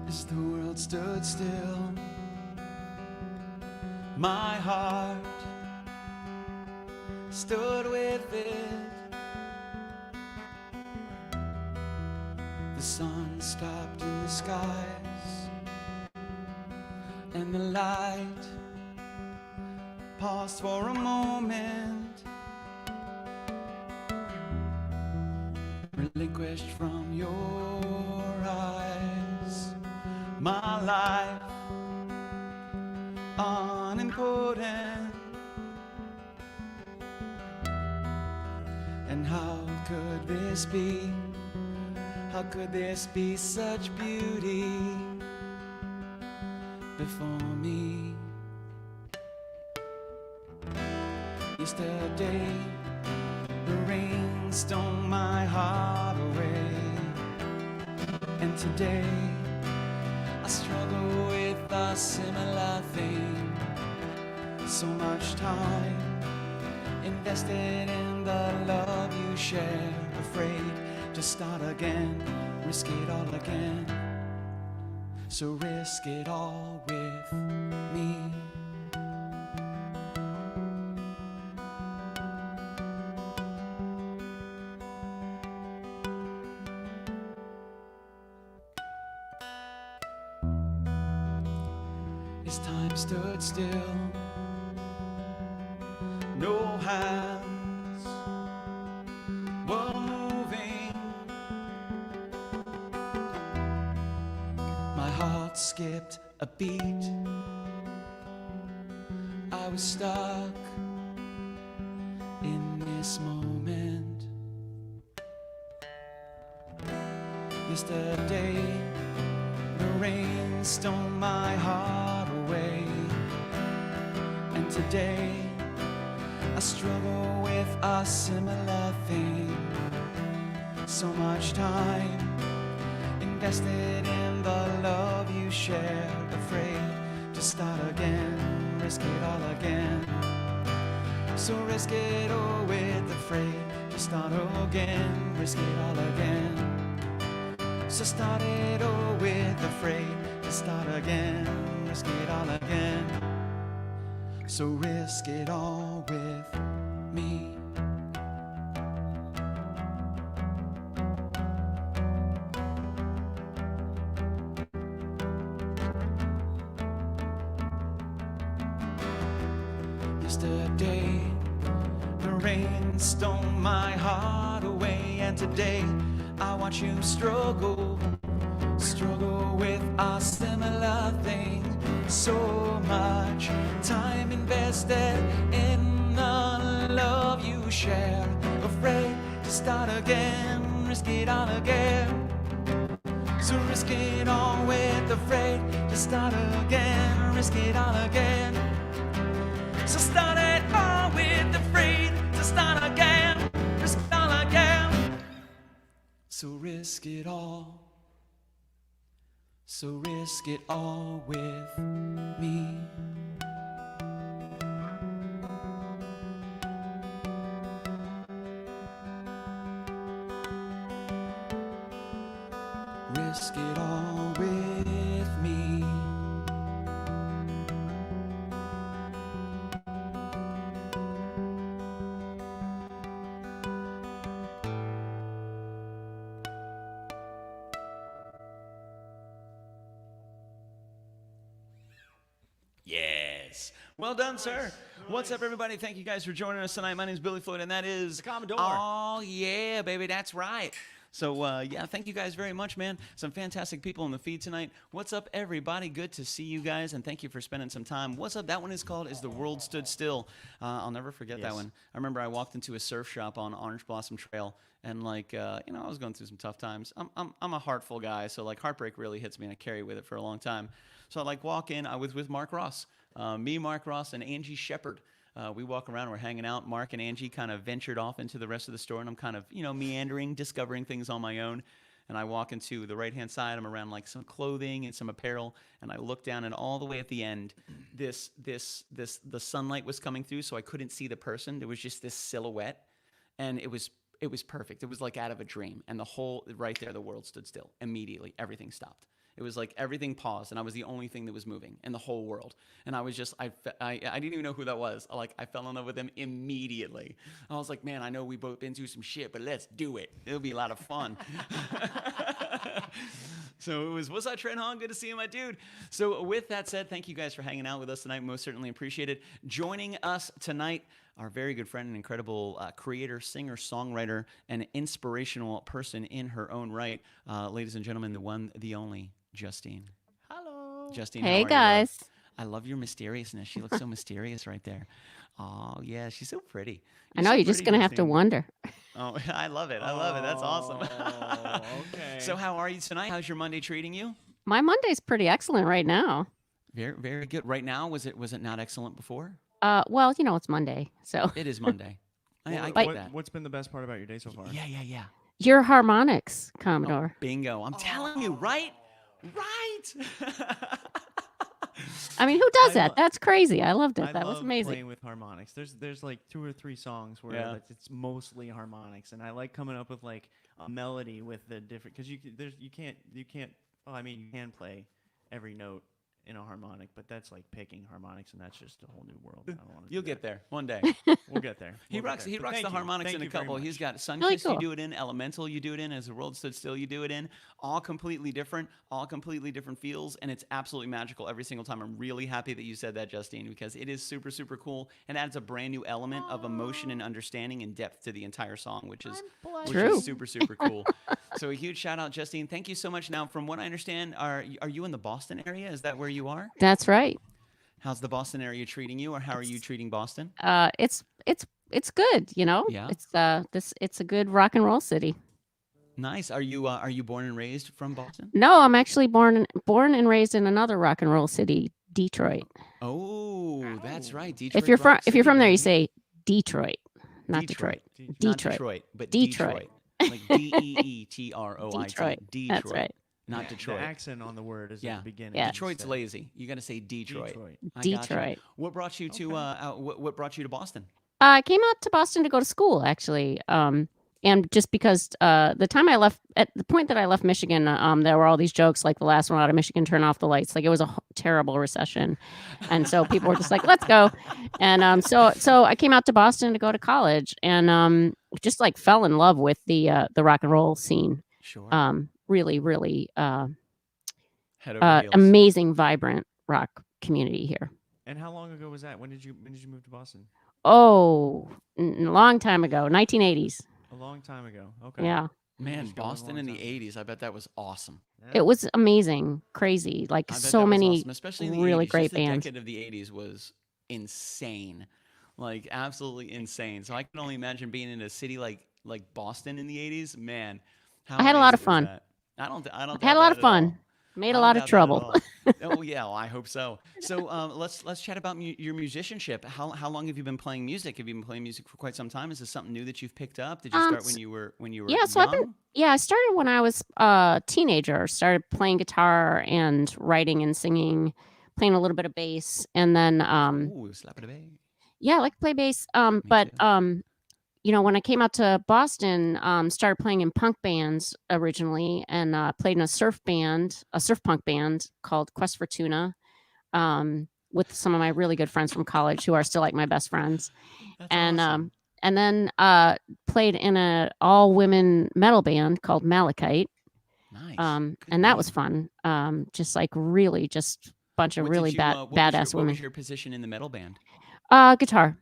Speaker 2: As the world stood still, my heart stood with it. The sun stopped in the skies, and the light paused for a moment, relinquished from your eyes. My life unimportant, and how could this be? How could this be such beauty before me? Yesterday, the rain stole my heart away, and today I struggle with a similar thing. So much time invested in the love you share, afraid to start again, risk it all again. So risk it all with me. As time stood still, no hands were moving. My heart skipped a beat. I was stuck in this moment. Yesterday, the rain stole my heart away, and today I struggle with a similar thing. So much time invested in the love you shared, afraid to start again, risk it all again. So risk it all with afraid to start again, risk it all again. So start it all with afraid to start again, risk it all again. So risk it all with me. Yesterday, the rain stole my heart away, and today I watch you struggle with a similar thing. So much time invested in the love you share, afraid to start again, risk it all again. So risk it all with afraid to start again, risk it all again. So start it all with afraid to start again, risk it all again. So risk it all. So risk it all with me. Risk it all with me. Yes. Well done, sir. What's up, everybody? Thank you guys for joining us tonight. My name is Billy Floyd, and that is
Speaker 1: The Commodore.
Speaker 2: Oh, yeah, baby. That's right. So, yeah, thank you guys very much, man. Some fantastic people on the feed tonight. What's up, everybody? Good to see you guys, and thank you for spending some time. What's up? That one is called Is the World Stood Still. I'll never forget that one. I remember I walked into a surf shop on Orange Blossom Trail, and, like, I was going through some tough times. I'm a heartful guy, so, like, heartbreak really hits me, and I carry with it for a long time. So I, like, walk in. I was with Mark Ross. Me, Mark Ross, and Angie Shepard. We walk around, we're hanging out. Mark and Angie kind of ventured off into the rest of the store, and I'm kind of, meandering, discovering things on my own. And I walk into the right-hand side. I'm around, like, some clothing and some apparel, and I look down, and all the way at the end, the sunlight was coming through, so I couldn't see the person. There was just this silhouette, and it was perfect. It was like out of a dream, and right there, the world stood still. Immediately, everything stopped. It was like everything paused, and I was the only thing that was moving in the whole world. And I was just, I didn't even know who that was. I fell in love with him immediately. I was like, man, I know we both been through some shit, but let's do it. It'll be a lot of fun. So it was, what's up, Trent Hahn? Good to see you, my dude. So with that said, thank you guys for hanging out with us tonight. Most certainly appreciate it. Joining us tonight, our very good friend and incredible creator, singer, songwriter, and inspirational person in her own right. Ladies and gentlemen, the one, the only, Justine. Hello. Justine,
Speaker 3: Hey,
Speaker 2: how are
Speaker 3: guys.
Speaker 2: You, I love your mysteriousness. She looks so mysterious right there. Oh, yeah, she's so pretty.
Speaker 3: I know,
Speaker 2: so
Speaker 3: you're just going to have to wonder.
Speaker 2: Oh, I love it. I love it. That's awesome.
Speaker 1: Okay.
Speaker 2: So how are you tonight? How's your Monday treating you?
Speaker 3: My Monday's pretty excellent right now.
Speaker 2: Very, very good. Right now, was it not excellent before?
Speaker 3: Well, it's Monday, so.
Speaker 2: It is Monday. I
Speaker 1: What,
Speaker 2: get that.
Speaker 1: what's been the best part about your day so far?
Speaker 2: Yeah.
Speaker 3: Your harmonics,
Speaker 2: Oh,
Speaker 3: Commodore.
Speaker 2: bingo. I'm telling you, right? Right.
Speaker 3: I mean, who does that? That's crazy. I loved it.
Speaker 1: I
Speaker 3: That
Speaker 1: love
Speaker 3: was amazing.
Speaker 1: playing with harmonics. There's like 2 or 3 songs where
Speaker 2: Yeah.
Speaker 1: it's mostly harmonics, and I like coming up with like a melody with the different, because you can't. Well, I mean, you can play every note in a harmonic, but that's like picking harmonics, and that's just a whole new world. I don't want to.
Speaker 2: You'll get there one day.
Speaker 1: We'll get there.
Speaker 2: He
Speaker 1: We'll get
Speaker 2: rocks.
Speaker 1: there.
Speaker 2: He
Speaker 1: But
Speaker 2: rocks
Speaker 1: thank
Speaker 2: the
Speaker 1: you.
Speaker 2: harmonics
Speaker 1: Thank
Speaker 2: in a
Speaker 1: you very
Speaker 2: couple. He's
Speaker 1: much.
Speaker 2: got Sunkissed.
Speaker 3: Really cool.
Speaker 2: You do it in Elemental. You do it in As the World Stood Still. You do it in all completely different feels, and it's absolutely magical every single time. I'm really happy that you said that, Justine, because it is super, super cool and adds a brand new element of emotion and understanding and depth to the entire song, which is
Speaker 3: True.
Speaker 2: super, super cool. So a huge shout out, Justine. Thank you so much. Now, from what I understand, are you in the Boston area? Is that where you are?
Speaker 3: That's right.
Speaker 2: How's the Boston area treating you, or how are you treating Boston?
Speaker 3: It's good,
Speaker 2: Yeah.
Speaker 3: It's a good rock and roll city.
Speaker 2: Nice. Are you born and raised from Boston?
Speaker 3: No, I'm actually born and raised in another rock and roll city, Detroit.
Speaker 2: Oh, that's right. Detroit.
Speaker 3: If you're from
Speaker 2: Rock City,
Speaker 3: there, you
Speaker 2: baby.
Speaker 3: say Detroit, not Detroit.
Speaker 2: Not
Speaker 3: Detroit.
Speaker 2: Detroit, but
Speaker 3: Detroit.
Speaker 2: Like Deetroit.
Speaker 3: Detroit. That's right.
Speaker 2: Not
Speaker 1: The
Speaker 2: Detroit.
Speaker 1: accent on the word is
Speaker 2: Yeah.
Speaker 1: at the beginning.
Speaker 3: Yeah.
Speaker 2: Detroit's lazy. You got to say Detroit. I gotcha.
Speaker 3: Detroit.
Speaker 2: What brought you to what brought you to Boston?
Speaker 3: I came out to Boston to go to school, actually. And just because at the point that I left Michigan, there were all these jokes like the last one out of Michigan, turn off the lights. Like it was a terrible recession. And so people were just like, let's go. And so I came out to Boston to go to college and just like fell in love with the rock and roll scene.
Speaker 2: Sure.
Speaker 3: Really, really
Speaker 2: Head over heels.
Speaker 3: amazing, vibrant rock community here.
Speaker 1: And how long ago was that? When did you move to Boston?
Speaker 3: Oh, a long time ago, 1980s.
Speaker 1: A long time ago. Okay.
Speaker 3: Yeah.
Speaker 2: Man,
Speaker 1: Just going a
Speaker 2: Boston
Speaker 1: long
Speaker 2: in the
Speaker 1: time.
Speaker 2: 80s. I bet that was awesome.
Speaker 1: Yeah.
Speaker 3: It was amazing, crazy, like
Speaker 2: I bet
Speaker 3: so
Speaker 2: that was
Speaker 3: many
Speaker 2: awesome, especially in the
Speaker 3: really
Speaker 2: 80s.
Speaker 3: great
Speaker 2: Just the
Speaker 3: bands.
Speaker 2: decade of the 80s was insane, like absolutely insane. So I can only imagine being in a city like Boston in the 80s. Man, how
Speaker 3: I had a lot of
Speaker 2: amazing was
Speaker 3: fun.
Speaker 2: that? I don't
Speaker 3: I
Speaker 2: doubt
Speaker 3: had a lot
Speaker 2: that
Speaker 3: of
Speaker 2: at
Speaker 3: fun.
Speaker 2: all.
Speaker 3: Made
Speaker 2: I
Speaker 3: a
Speaker 2: don't
Speaker 3: lot of
Speaker 2: doubt that at
Speaker 3: trouble.
Speaker 2: all. Oh yeah, well, I hope so. So let's chat about your musicianship. How long have you been playing music? Have you been playing music for quite some time? Is this something new that you've picked up? Did you start when you were
Speaker 3: Yeah, so
Speaker 2: young?
Speaker 3: I started when I was a teenager. Started playing guitar and writing and singing, playing a little bit of bass, and then
Speaker 2: Ooh, slap it away.
Speaker 3: yeah, I like to play bass.
Speaker 2: Me
Speaker 3: But
Speaker 2: too.
Speaker 3: when I came out to Boston, started playing in punk bands originally, and played in a surf punk band called Quest for Tuna, with some of my really good friends from college who are still like my best friends.
Speaker 2: That's
Speaker 3: And
Speaker 2: awesome.
Speaker 3: and then played in an all women metal band called Malachite.
Speaker 2: Nice.
Speaker 3: And
Speaker 2: Good
Speaker 3: that was
Speaker 2: name.
Speaker 3: fun. Just like really just bunch of
Speaker 2: What
Speaker 3: really
Speaker 2: did you, what was your-
Speaker 3: badass
Speaker 2: What
Speaker 3: women.
Speaker 2: was your position in the metal band?
Speaker 3: Guitar.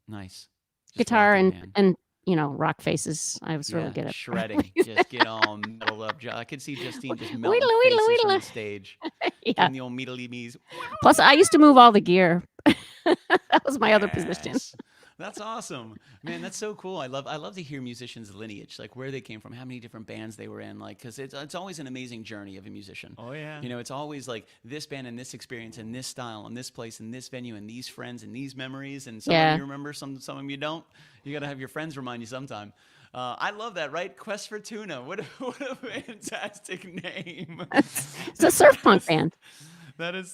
Speaker 2: Nice. Just
Speaker 3: Guitar
Speaker 2: rocking,
Speaker 3: and
Speaker 2: man.
Speaker 3: rock faces. I was really good at
Speaker 2: shredding. Just get all metal up. I could see Justine just melting
Speaker 3: Wheedle, wheedle,
Speaker 2: faces from
Speaker 3: wheedle.
Speaker 2: the stage.
Speaker 3: Yeah.
Speaker 2: Doing the old meedly mees.
Speaker 3: Plus, I used to move all the gear. That was my other position.
Speaker 2: Yes. That's awesome, man. That's so cool. I love to hear musicians' lineage, like where they came from, how many different bands they were in, like because it's always an amazing journey of a musician.
Speaker 1: Oh yeah.
Speaker 2: You know, it's always like this band and this experience and this style and this place and this venue and these friends and these memories. And some
Speaker 3: Yeah.
Speaker 2: of you remember, some of them you don't. You got to have your friends remind you sometime. I love that, right? Quest for Tuna. What a fantastic name.
Speaker 3: It's a surf punk band.
Speaker 2: That is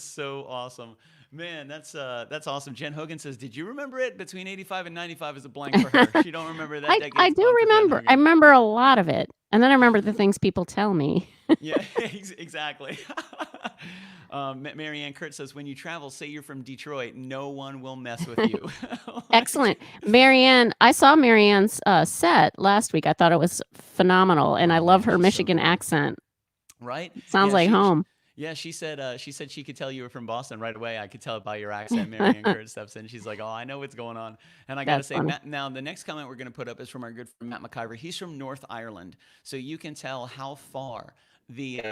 Speaker 2: so awesome. Man, that's awesome. Jen Hogan says, "Did you remember it? Between 85 and 95 is a blank for her. She don't remember that decade.
Speaker 3: I do remember. I remember a lot of it. And then I remember the things people tell me.
Speaker 2: Yeah, exactly. Marianne Kurt says, when you travel, say you're from Detroit, no one will mess with you.
Speaker 3: Excellent. Marianne, I saw Marianne's set last week. I thought it was phenomenal. And I love her Michigan accent.
Speaker 2: Right?
Speaker 3: Sounds like home.
Speaker 2: Yeah, she said she could tell you were from Boston right away. I could tell it by your accent. Marianne Kurt steps in. She's like, oh, I know what's going on. And I got to say, Matt, now the next comment we're going to put up is from our good friend Matt McIver. He's from North Ireland. So you can tell how far the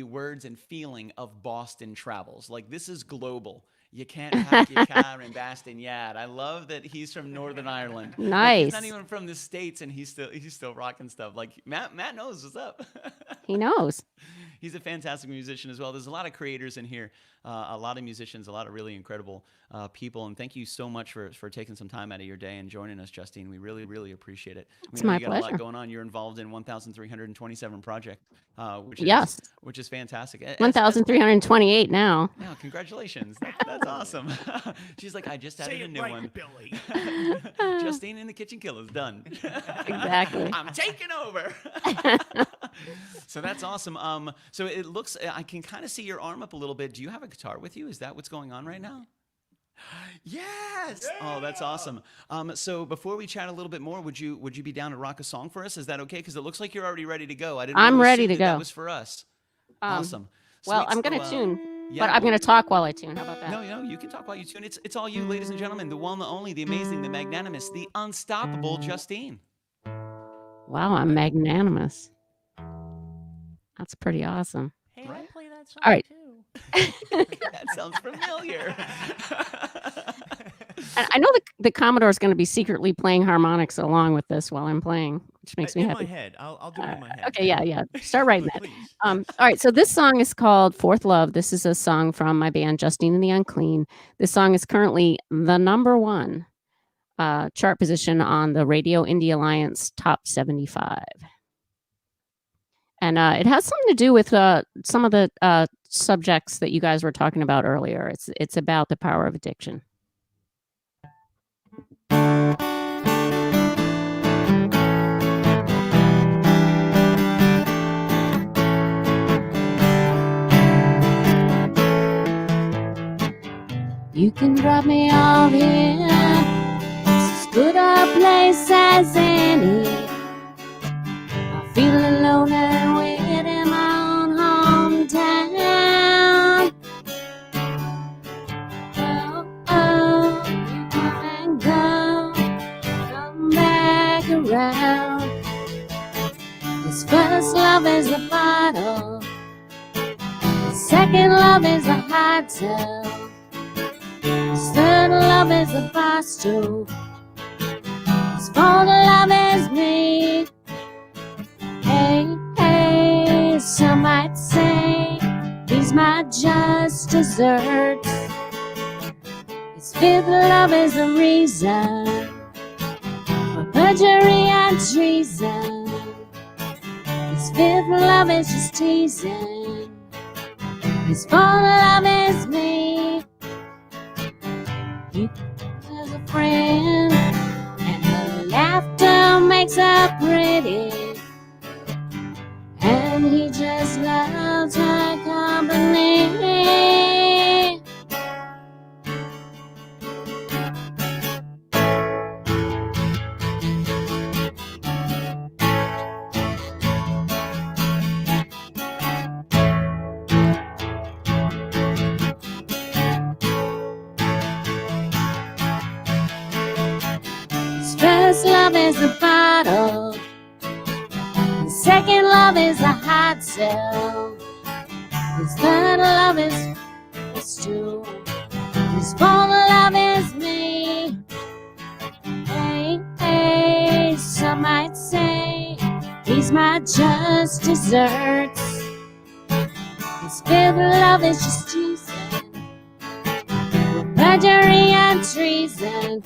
Speaker 2: words and feeling of Boston travels. Like, this is global. You can't hack your car in Boston yet. I love that he's from Northern Ireland.
Speaker 3: Nice.
Speaker 2: Like, he's not even from the States, and he's still rocking stuff. Like, Matt knows what's up.
Speaker 3: He knows.
Speaker 2: He's a fantastic musician as well. There's a lot of creators in here, a lot of musicians, a lot of really incredible people. And thank you so much for taking some time out of your day and joining us, Justine. We really, really appreciate it.
Speaker 3: It's my
Speaker 2: you got
Speaker 3: pleasure.
Speaker 2: a lot going on. You're involved in 1,327 project, which is fantastic.
Speaker 3: 1,328 now.
Speaker 2: Yeah, congratulations. That's awesome. She's like, I just added a new one.
Speaker 1: Billy.
Speaker 2: Justine in the KitchenKillaz, done.
Speaker 3: Exactly.
Speaker 2: I'm taking over. So that's awesome. So it looks, I can kind of see your arm up a little bit. Do you have a guitar with you? Is that what's going on right now? Yes. Yeah. Oh, that's awesome. So before we chat a little bit more, would you be down to rock a song for us? Is that okay? Because it looks like you're already ready to go.
Speaker 3: I'm ready to go.
Speaker 2: That was for us. Awesome.
Speaker 3: Well,
Speaker 2: Sweet.
Speaker 3: I'm going to tune,
Speaker 2: yeah,
Speaker 3: but I'm going to talk while I tune. How about that?
Speaker 2: No, you can talk while you tune. It's all you, ladies and gentlemen. The one, the only, the amazing, the magnanimous, the unstoppable Justine.
Speaker 3: Wow, I'm magnanimous. That's pretty awesome.
Speaker 1: Hey, I play that song
Speaker 3: All right.
Speaker 1: too.
Speaker 2: That sounds familiar.
Speaker 3: And I know the Commodore is going to be secretly playing harmonics along with this while I'm playing, which makes me happy.
Speaker 1: In my head. I'll do it in my head.
Speaker 3: Okay, yeah. Start writing that.
Speaker 1: Please.
Speaker 3: All right, so this song is called Fourth Love. This is a song from my band, Justine and the Unclean. This song is currently the #1 chart position on the Radio Indie Alliance Top 75. And it has something to do with some of the subjects that you guys were talking about earlier. It's about the power of addiction. You can drop me off here. It's as good a place as any. I feel alone and weird in my own hometown. Oh, you can come back around. This first love is the bottle. The second love is the hot tub. This third love is the bar stool. This fourth love is me. Hey, some might say these my just desserts. This fifth love is the reason for perjury and treason. This fifth love is just teasing. This fourth love is me. You as a friend, and her laughter makes her pretty, and he just loves her company. First love is the bottle. The second love is the hot cell. His third love is the stool. His fourth love is me. Hey, some might say he's my just desserts. His fifth love is just teasing, perjury and treason.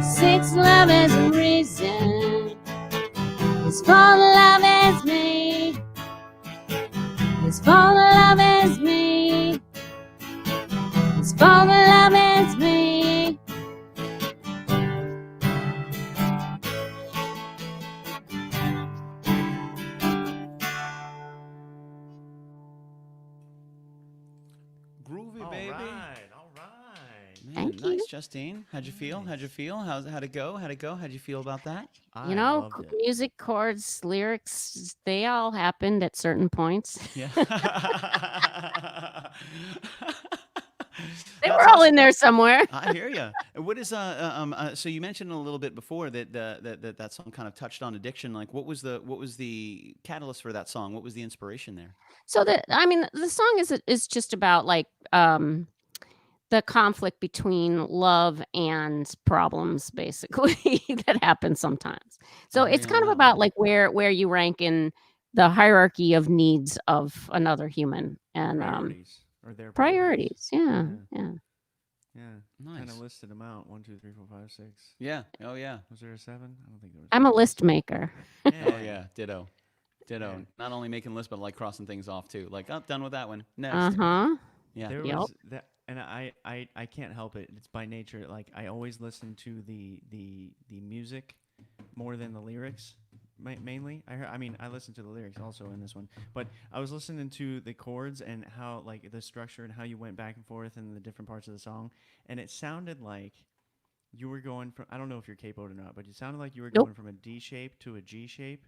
Speaker 3: Sixth love is a reason. His fourth love is me. His fourth love is me. His fourth love is me.
Speaker 2: baby.
Speaker 1: All right.
Speaker 2: Man,
Speaker 3: Thank
Speaker 2: nice,
Speaker 3: you.
Speaker 2: Justine. How'd you feel? How'd you feel? How'd it go? How'd it go? How'd you feel about that?
Speaker 3: You
Speaker 1: I
Speaker 3: know,
Speaker 1: loved it.
Speaker 3: music, chords, lyrics, they all happened at certain points.
Speaker 2: Yeah.
Speaker 3: They
Speaker 2: That's
Speaker 3: were all in
Speaker 2: awesome.
Speaker 3: there somewhere.
Speaker 2: I hear you. What is so you mentioned a little bit before that that song kind of touched on addiction. Like what was the catalyst for that song? What was the inspiration there?
Speaker 3: So the song is just about like the conflict between love and problems basically that happens sometimes. So
Speaker 2: I hear
Speaker 3: it's
Speaker 2: you on
Speaker 3: kind of
Speaker 2: that one.
Speaker 3: about like where you rank in the hierarchy of needs of another human and
Speaker 1: Priorities or their priorities.
Speaker 3: priorities. Yeah.
Speaker 1: Yeah.
Speaker 3: Yeah.
Speaker 1: Yeah. Kind of
Speaker 2: Nice.
Speaker 1: listed them out. 1, 2, 3, 4, 5, 6.
Speaker 2: Yeah. Oh yeah.
Speaker 1: Was there a 7? I don't think there was.
Speaker 3: I'm a list maker.
Speaker 2: Oh yeah. Ditto. Ditto.
Speaker 1: Yeah.
Speaker 2: Not only making lists, but like crossing things off too. Like, oh, done with that one. Next.
Speaker 3: Uh-huh.
Speaker 2: Yeah.
Speaker 1: There
Speaker 3: Yep.
Speaker 1: was that, and I can't help it. It's by nature. Like I always listen to the music more than the lyrics. Mainly, I mean, I listened to the lyrics also in this one, but I was listening to the chords and how like the structure and how you went back and forth and the different parts of the song, and it sounded like you were going from. I don't know if you're capoed or not, but it sounded like you were
Speaker 3: Nope.
Speaker 1: going from a D shape to a G shape.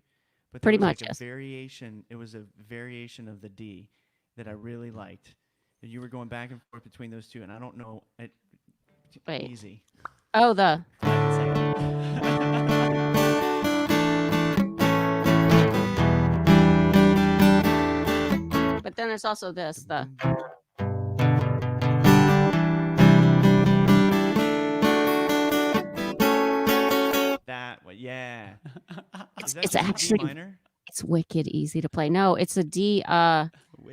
Speaker 1: But there
Speaker 3: Pretty
Speaker 1: was
Speaker 3: much,
Speaker 1: like a
Speaker 3: yes.
Speaker 1: variation. It was a variation of the D that I really liked. And you were going back and forth between those two, and I don't know.
Speaker 3: Wait.
Speaker 1: Easy.
Speaker 3: Oh, the but then there's also this, the
Speaker 1: That one, yeah. Is that
Speaker 3: it's
Speaker 1: just a D
Speaker 3: actually
Speaker 1: minor?
Speaker 3: it's wicked easy to play. No, it's a D. I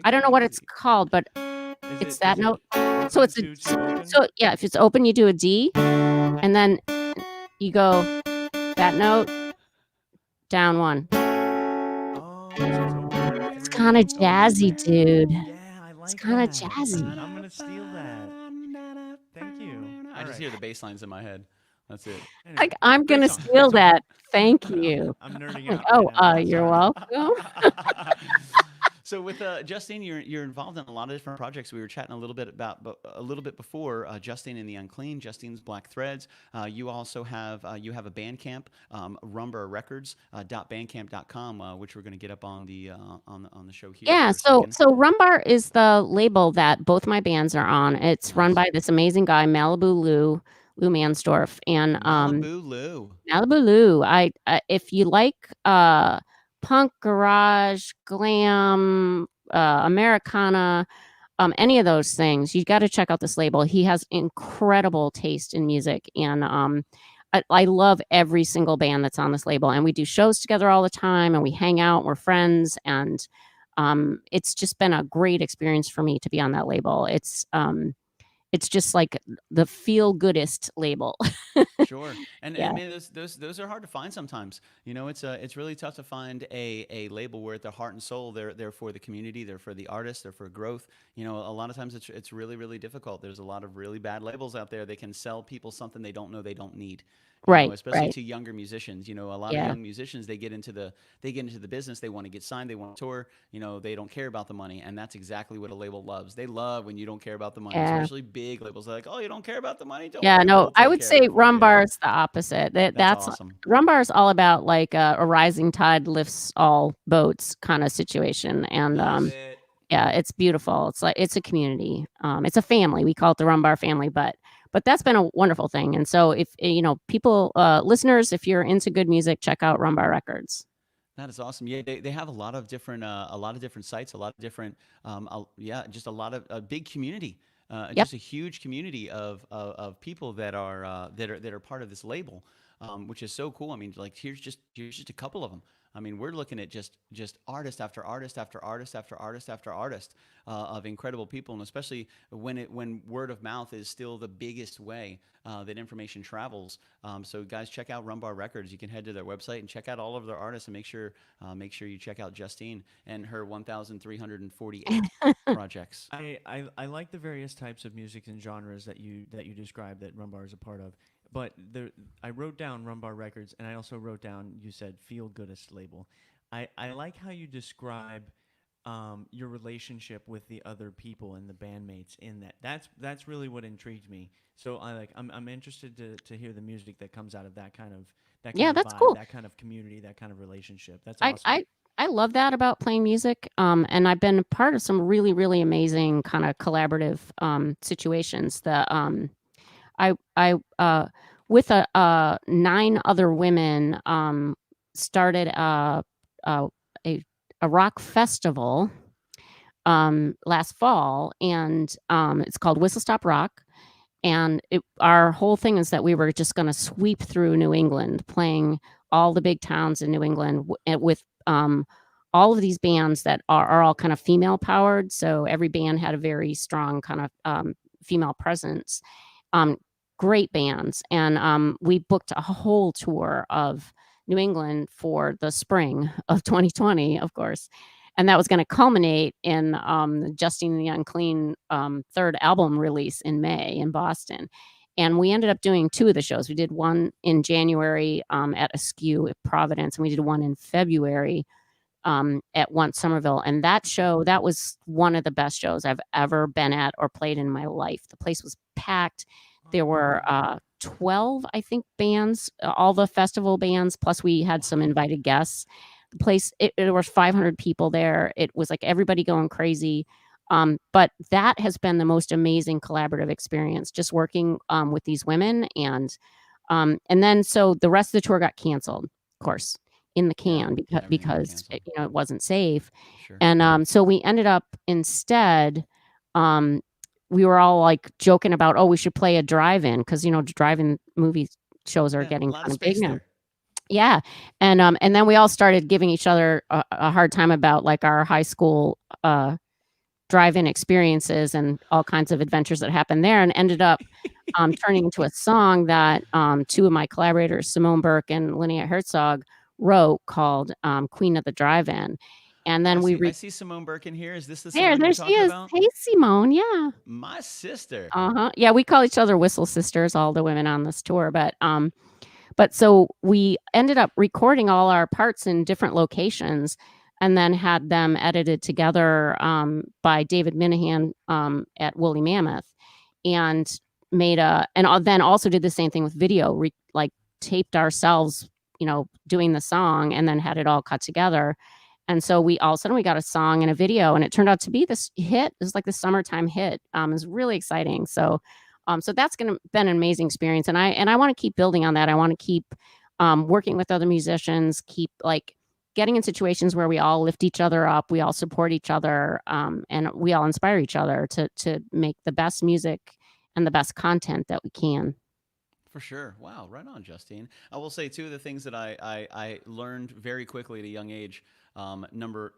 Speaker 3: don't know what it's called, but it's that note. So it's a
Speaker 1: open to open?
Speaker 3: so yeah. If it's open, you do a D, and then you go that note down one.
Speaker 1: Oh, so it's open to
Speaker 3: It's
Speaker 1: three.
Speaker 3: kind of
Speaker 1: Oh,
Speaker 3: jazzy, dude.
Speaker 1: yeah, I
Speaker 3: It's
Speaker 1: like
Speaker 3: kind of
Speaker 1: that.
Speaker 3: jazzy.
Speaker 1: I'm gonna steal that. Thank you.
Speaker 2: I
Speaker 1: All
Speaker 2: just
Speaker 1: right.
Speaker 2: hear the bass lines in my head. That's it.
Speaker 1: Anyway,
Speaker 3: Like I'm
Speaker 1: great
Speaker 3: gonna
Speaker 1: song.
Speaker 3: steal
Speaker 1: Great song.
Speaker 3: that. Thank you.
Speaker 1: I'm nerding
Speaker 3: Like,
Speaker 1: out right now.
Speaker 3: you're
Speaker 1: Sorry.
Speaker 3: welcome.
Speaker 2: So with Justine, you're involved in a lot of different projects. We were chatting a little bit a little bit before Justine and the Unclean, Justine's Black Threads. You also have you have a Bandcamp, Rumbar Records .bandcamp.com, which we're going to get up on the on the show here.
Speaker 3: Yeah,
Speaker 2: for a second.
Speaker 3: so Rumbar is the label that both my bands are on. It's run
Speaker 2: Nice.
Speaker 3: by this amazing guy, Malibu Lou Mansdorf, and
Speaker 2: Malibu Lou.
Speaker 3: Malibu Lou. If you like punk, garage, glam, Americana, any of those things, you got to check out this label. He has incredible taste in music, and I love every single band that's on this label. And we do shows together all the time, and we hang out. We're friends, and it's just been a great experience for me to be on that label. It's just like the feel goodest label.
Speaker 2: Sure, and
Speaker 3: Yeah.
Speaker 2: and man, those are hard to find sometimes. You know, it's really tough to find a label where at their heart and soul they're for the community, they're for the artist, they're for growth. You know, a lot of times it's really difficult. There's a lot of really bad labels out there. They can sell people something they don't know they don't need. You know,
Speaker 3: Right,
Speaker 2: especially
Speaker 3: right.
Speaker 2: to younger musicians. You know, a lot of
Speaker 3: Yeah.
Speaker 2: young musicians they get into the business. They want to get signed. They want to tour. You know, they don't care about the money, and that's exactly what a label loves. They love when you don't care about the money,
Speaker 3: Yeah.
Speaker 2: especially big labels. They're like, oh, you don't care about the money? Don't
Speaker 3: Yeah,
Speaker 2: worry,
Speaker 3: no,
Speaker 2: we'll
Speaker 3: I
Speaker 2: take
Speaker 3: would
Speaker 2: care of
Speaker 3: say
Speaker 2: it for you."
Speaker 3: Rumbar is the opposite.
Speaker 2: That's awesome.
Speaker 3: Rumbar is all about like a rising tide lifts all boats kind of situation, and
Speaker 2: Love it.
Speaker 3: yeah, it's beautiful. It's like it's a community. It's a family. We call it the Rumbar family, but that's been a wonderful thing. And so if people listeners, if you're into good music, check out Rumbar Records.
Speaker 2: That is awesome. Yeah, they have a lot of different sites, a lot of different yeah, just a lot of a big community.
Speaker 3: Yep.
Speaker 2: Just a huge community of people that are part of this label, which is so cool. I mean, like here's just a couple of them. I mean, we're looking at just artist after artist after artist after artist after artist of incredible people, and especially when word of mouth is still the biggest way that information travels. So guys, check out Rumbar Records. You can head to their website and check out all of their artists, and make sure you check out Justine and her 1,348 projects.
Speaker 1: I like the various types of music and genres that you described that Rumbar is a part of. But I wrote down Rumbar Records, and I also wrote down, you said, feel goodest label. I like how you describe your relationship with the other people and the bandmates in that. That's really what intrigued me. So I'm interested to hear the music that comes out of that kind
Speaker 3: Yeah,
Speaker 1: of
Speaker 3: that's
Speaker 1: vibe,
Speaker 3: cool.
Speaker 1: that kind of community, that kind of relationship. That's
Speaker 3: I
Speaker 1: awesome.
Speaker 3: I I love that about playing music. And I've been a part of some really, really amazing kind of collaborative situations that I with nine other women started a a, a rock festival last fall, and it's called Whistle Stop Rock. And our whole thing is that we were just going to sweep through New England, playing all the big towns in New England with all of these bands that are all kind of female powered. So every band had a very strong kind of female presence. Um, Great bands, and we booked a whole tour of New England for the spring of 2020, of course. And that was going to culminate in Justine and the Unclean third album release in May in Boston. And we ended up doing two of the shows. We did one in January at Askew at Providence, and we did one in February at Once Somerville. And that show, that was one of the best shows I've ever been at or played in my life. The place was packed. There were 12, I think, bands, all the festival bands, plus we had some invited guests. The place, there was 500 people there. It was like everybody going crazy. But that has been the most amazing collaborative experience, just working with these women. And then so the rest of the tour got canceled, of course, in the
Speaker 2: Yeah,
Speaker 3: can
Speaker 2: yeah,
Speaker 3: because
Speaker 2: everything got canceled.
Speaker 3: it wasn't safe.
Speaker 2: Sure.
Speaker 3: And so we ended up instead, um, we were all like joking about, oh, we should play a drive-in because drive-in movie shows are
Speaker 2: Yeah, a
Speaker 3: getting
Speaker 2: lot of
Speaker 3: kind of big
Speaker 2: space
Speaker 3: now.
Speaker 2: there.
Speaker 3: Yeah, and then we all started giving each other a hard time about like our high school drive-in experiences and all kinds of adventures that happened there, and ended up turning into a song that two of my collaborators, Simone Burke and Linnea Herzog, wrote called "Queen of the Drive-In." And
Speaker 2: Oh,
Speaker 3: then
Speaker 2: I see Simone Birkin here. Is this the
Speaker 3: there,
Speaker 2: Simone you're
Speaker 3: she
Speaker 2: talking
Speaker 3: is.
Speaker 2: about?
Speaker 3: Hey, Simone. Yeah.
Speaker 2: My sister.
Speaker 3: Yeah, we call each other Whistle Sisters, all the women on this tour. But so we ended up recording all our parts in different locations and then had them edited together by David Minahan at Woolly Mammoth, and then also did the same thing with video, like taped ourselves, doing the song and then had it all cut together. And so we all of a sudden we got a song and a video, and it turned out to be this hit. It was like the summertime hit. It was really exciting. So that's been an amazing experience, and I want to keep building on that. I want to keep working with other musicians, keep like getting in situations where we all lift each other up, we all support each other, and we all inspire each other to make the best music and the best content that we can.
Speaker 2: For sure. Wow. Right on, Justine. I will say two of the things that I learned very quickly at a young age.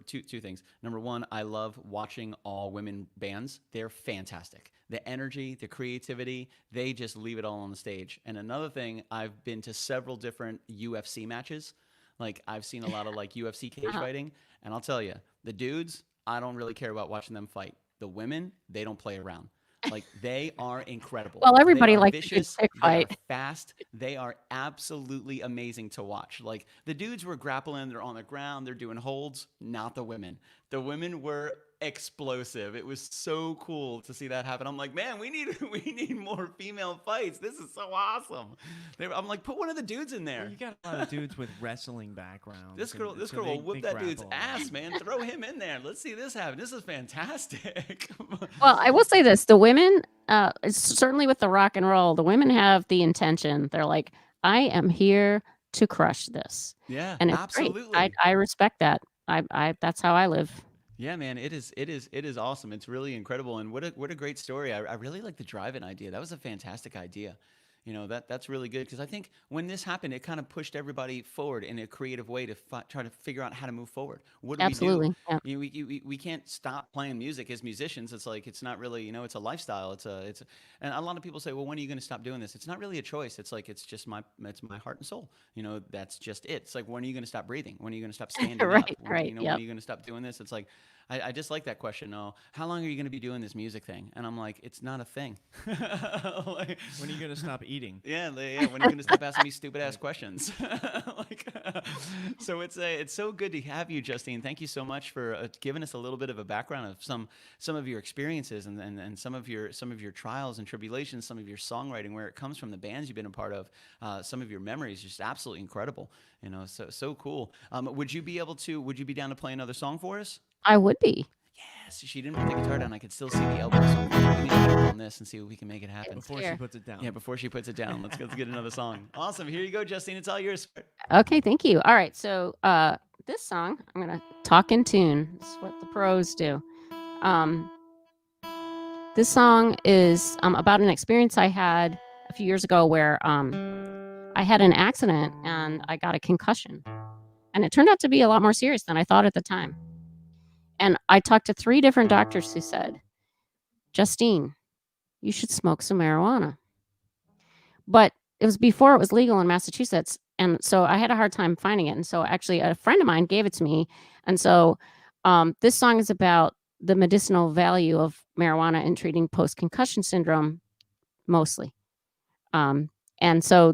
Speaker 2: Two things. Number one, I love watching all women bands. They're fantastic. The energy, the creativity, they just leave it all on the stage. And another thing, I've been to several different UFC matches. Like I've seen a lot of like UFC cage
Speaker 3: Uh-huh.
Speaker 2: fighting, and I'll tell you, the dudes, I don't really care about watching them fight. The women, they don't play around. Like they are incredible.
Speaker 3: Well,
Speaker 2: They
Speaker 3: everybody
Speaker 2: are
Speaker 3: likes a good
Speaker 2: vicious.
Speaker 3: stick
Speaker 2: They are
Speaker 3: fight.
Speaker 2: fast. They are absolutely amazing to watch. Like the dudes were grappling, they're on the ground, they're doing holds, not the women. The women were explosive. It was so cool to see that happen. I'm like, man, we need we need more female fights. This is so awesome. I'm like, put one of the dudes in
Speaker 1: Well,
Speaker 2: there.
Speaker 1: you got a lot of dudes with wrestling backgrounds.
Speaker 2: This girl,
Speaker 1: and
Speaker 2: this
Speaker 1: so
Speaker 2: girl
Speaker 1: they,
Speaker 2: will whip
Speaker 1: they
Speaker 2: that dude's
Speaker 1: grapple a lot.
Speaker 2: ass, man. Throw him in there. Let's see this happen. This is fantastic.
Speaker 3: Well, I will say this: the women, certainly with the rock and roll, the women have the intention. They're like, I am here to crush this,
Speaker 2: Yeah,
Speaker 3: and it's great. I
Speaker 2: absolutely.
Speaker 3: I respect that. I that's how I live.
Speaker 2: Yeah, man, it is awesome. It's really incredible, and what a great story. I really like the drive-in idea. That was a fantastic idea. That's really good because I think when this happened, it kind of pushed everybody forward in a creative way to try to figure out how to move forward. What do we do?
Speaker 3: Absolutely. Yeah.
Speaker 2: We can't stop playing music as musicians. It's like it's not really it's a lifestyle. And a lot of people say, well, when are you going to stop doing this? It's not really a choice. It's like it's my heart and soul. That's just it. It's like when are you going to stop breathing? When are you going to stop standing up?
Speaker 3: Right. Right.
Speaker 2: When
Speaker 3: Yep.
Speaker 2: are you going to stop doing this? It's like I just like that question. Oh, how long are you going to be doing this music thing? And I'm like, it's not a thing. Like,
Speaker 1: When are you gonna stop eating?
Speaker 2: yeah, when are you going to stop asking me stupid ass questions? Like, so it's so good to have you, Justine. Thank you so much for giving us a little bit of a background of some of your experiences and some of your trials and tribulations, some of your songwriting, where it comes from, the bands you've been a part of, some of your memories, just absolutely incredible. So cool. Would you be down to play another song for us?
Speaker 3: I would be.
Speaker 2: Yes, she didn't put the guitar down. I could still see the elbows. So we need to work on this and see if we can make it happen.
Speaker 1: Before
Speaker 3: Here.
Speaker 1: she puts it down.
Speaker 2: Yeah, before she puts it down, let's get another song. Awesome. Here you go, Justine. It's all yours.
Speaker 3: Okay, thank you. All right, so this song, I'm gonna talk in tune. It's what the pros do. This song is about an experience I had a few years ago where I had an accident and I got a concussion, and it turned out to be a lot more serious than I thought at the time. And I talked to 3 different doctors who said, Justine, you should smoke some marijuana. But it was before it was legal in Massachusetts. And so I had a hard time finding it. And so actually a friend of mine gave it to me. And so this song is about the medicinal value of marijuana in treating post-concussion syndrome, mostly. And so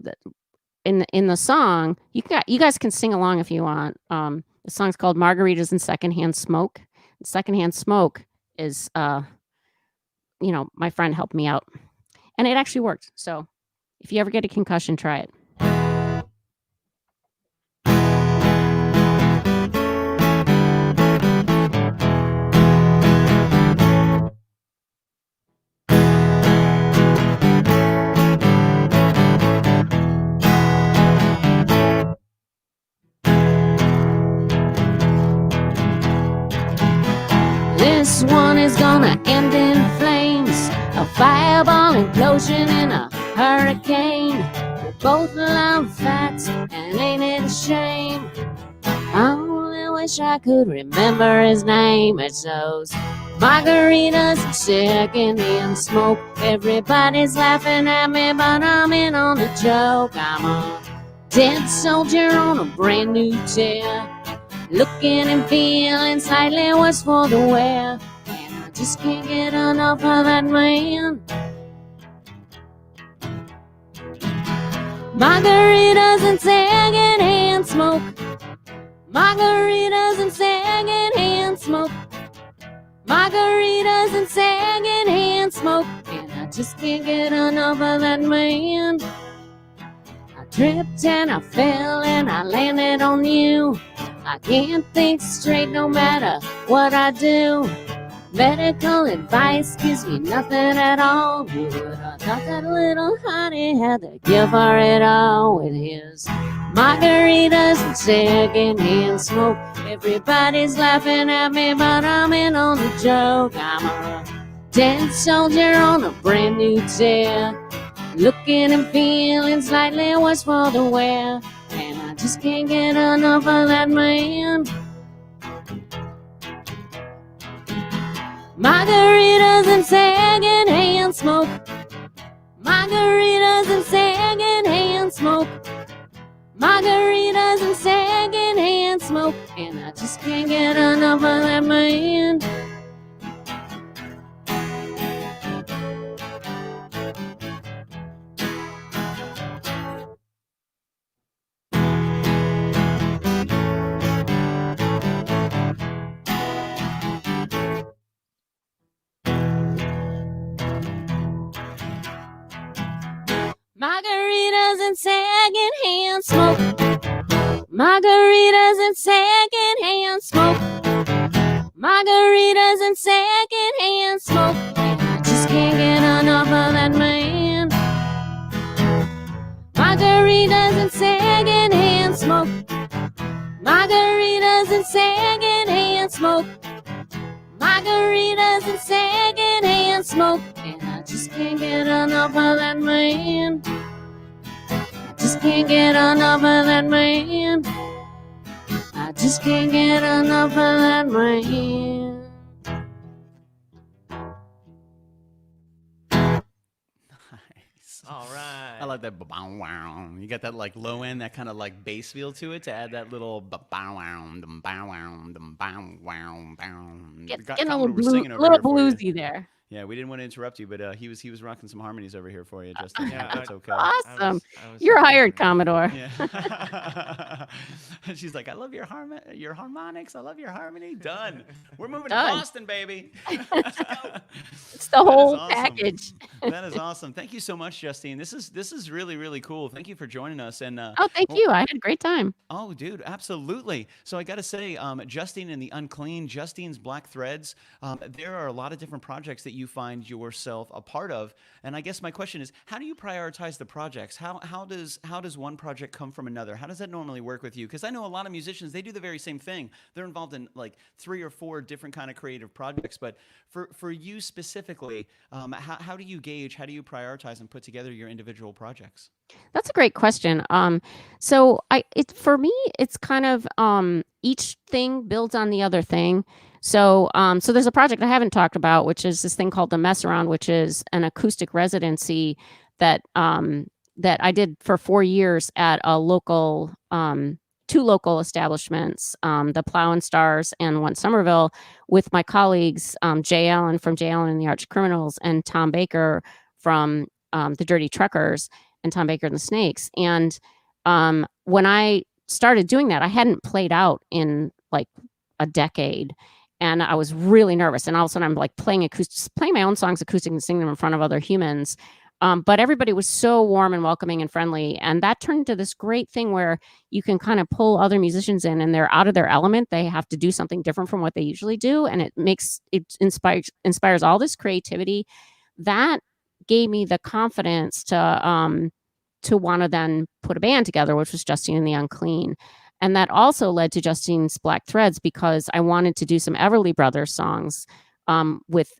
Speaker 3: in the song, you guys can sing along if you want. The song's called Margaritas and Secondhand Smoke. Secondhand smoke is, my friend helped me out. And it actually worked. So if you ever get a concussion, try it. This one is gonna end in flames, a fireball implosion in a hurricane. We both love facts, and ain't it a shame? I only wish I could remember his name. It's those margaritas and secondhand smoke. Everybody's laughing at me, but I'm in on the joke. I'm a dead soldier on a brand new tear, looking and feeling slightly worse for the wear. And I just can't get enough of that man. Margaritas and secondhand smoke. Margaritas and secondhand smoke. Margaritas and secondhand smoke. And I just can't get enough of that man. I tripped and I fell and I landed on you. I can't think straight no matter what I do. Medical advice gives me nothing at all. But I thought that little honey had the cure for it all. With his margaritas and secondhand smoke, everybody's laughing at me, but I'm in on the joke. I'm a dead soldier on a brand new tear, looking and feeling slightly worse for the wear. And I just can't get enough of that man. Margaritas and secondhand smoke. Margaritas and secondhand smoke. Margaritas and secondhand smoke. And I just can't get enough of that man. Margaritas and secondhand smoke. Margaritas and secondhand smoke. Margaritas and secondhand smoke. And I just can't get enough of that man. Margaritas and secondhand smoke. Margaritas and secondhand smoke. Margaritas and secondhand smoke. And I just can't get enough of that man. I just can't get enough of that man. I just can't get enough of that man.
Speaker 2: Nice.
Speaker 1: All right.
Speaker 2: I like that. You got that like low end, that kind of like bass feel to it to add that little.
Speaker 3: Getting a
Speaker 2: Commodore was singing over
Speaker 3: little
Speaker 2: here for you.
Speaker 3: bluesy there.
Speaker 2: Yeah, we didn't want to interrupt you, but he was rocking some harmonies over here for you, Justin.
Speaker 1: Yeah,
Speaker 2: That's okay.
Speaker 3: Awesome.
Speaker 1: I was
Speaker 3: You're
Speaker 1: hoping
Speaker 3: hired,
Speaker 1: for that.
Speaker 3: Commodore.
Speaker 2: Yeah. She's like, I love your your harmonics. I love your harmony. Done. We're moving to
Speaker 3: Done.
Speaker 2: Boston, baby.
Speaker 3: It's the
Speaker 2: That is
Speaker 3: whole
Speaker 2: awesome.
Speaker 3: package.
Speaker 2: That is awesome. Thank you so much, Justine. This is really really cool. Thank you for joining us. And
Speaker 3: Oh, thank
Speaker 2: well,
Speaker 3: you. I had a great time.
Speaker 2: oh, dude, absolutely. So I got to say, Justine and the Unclean, Justine's Black Threads, there are a lot of different projects that you find yourself a part of. And I guess my question is, how do you prioritize the projects? How does one project come from another? How does that normally work with you? Because I know a lot of musicians, they do the very same thing. They're involved in like 3 or 4 different kind of creative projects. But for you specifically, how do you gauge, how do you prioritize and put together your individual projects?
Speaker 3: That's a great question. So for me, it's kind of each thing builds on the other thing. So so there's a project I haven't talked about, which is this thing called the Mess Around, which is an acoustic residency that that I did for 4 years at a local 2 local establishments, the Plow and Stars and One Somerville, with my colleagues Jay Allen from Jay Allen and the Arch Criminals and Tom Baker from the Dirty Truckers and Tom Baker and the Snakes. And when I started doing that, I hadn't played out in like a decade. And I was really nervous. And all of a sudden I'm like playing my own songs acoustic and singing them in front of other humans. But everybody was so warm and welcoming and friendly. And that turned into this great thing where you can kind of pull other musicians in and they're out of their element. They have to do something different from what they usually do. And it inspires all this creativity. That gave me the confidence to want to then put a band together, which was Justine and the Unclean. And that also led to Justine's Black Threads because I wanted to do some Everly Brothers songs with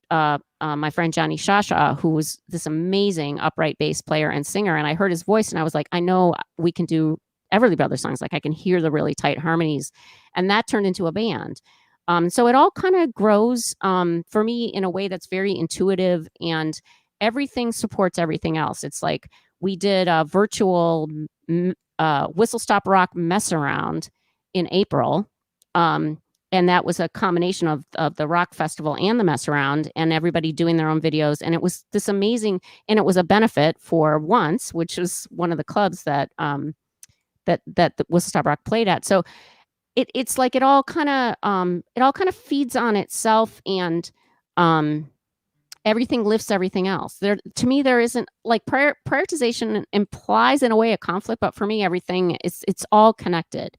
Speaker 3: my friend Johnny Shasha, who was this amazing upright bass player and singer. And I heard his voice and I was like, I know we can do Everly Brothers songs. Like I can hear the really tight harmonies. And that turned into a band. So it all kind of grows for me in a way that's very intuitive and everything supports everything else. It's like we did a virtual Whistle Stop Rock Mess Around in April. And that was a combination of the rock festival and the Mess Around and everybody doing their own videos. And it was this amazing, and it was a benefit for Once, which was one of the clubs that that the Whistle Stop Rock played at. So it's like it all kind of feeds on itself, and everything lifts everything else. To me, there isn't like prioritization implies in a way a conflict, but for me, everything it's all connected,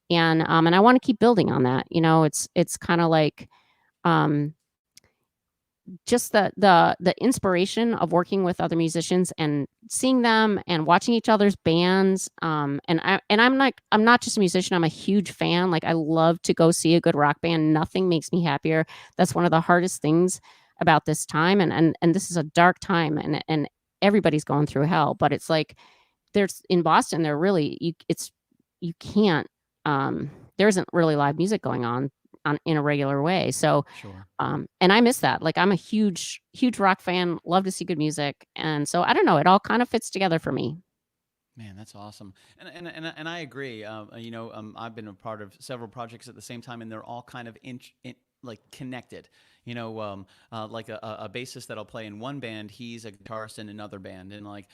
Speaker 3: and I want to keep building on that. You know, it's kind of like just the inspiration of working with other musicians and seeing them and watching each other's bands. And I'm not just a musician. I'm a huge fan. Like I love to go see a good rock band. Nothing makes me happier. That's one of the hardest things about this time. And this is a dark time and everybody's going through hell, but it's like there's in Boston, you can't, there isn't really live music going on in a regular way. So,
Speaker 2: Sure.
Speaker 3: and I miss that. Like I'm a huge rock fan, love to see good music. And so I don't know, it all kind of fits together for me.
Speaker 2: Man, that's awesome, and I agree. I've been a part of several projects at the same time, and they're all kind of like connected. Like a bassist that'll play in one band, he's a guitarist in another band, and like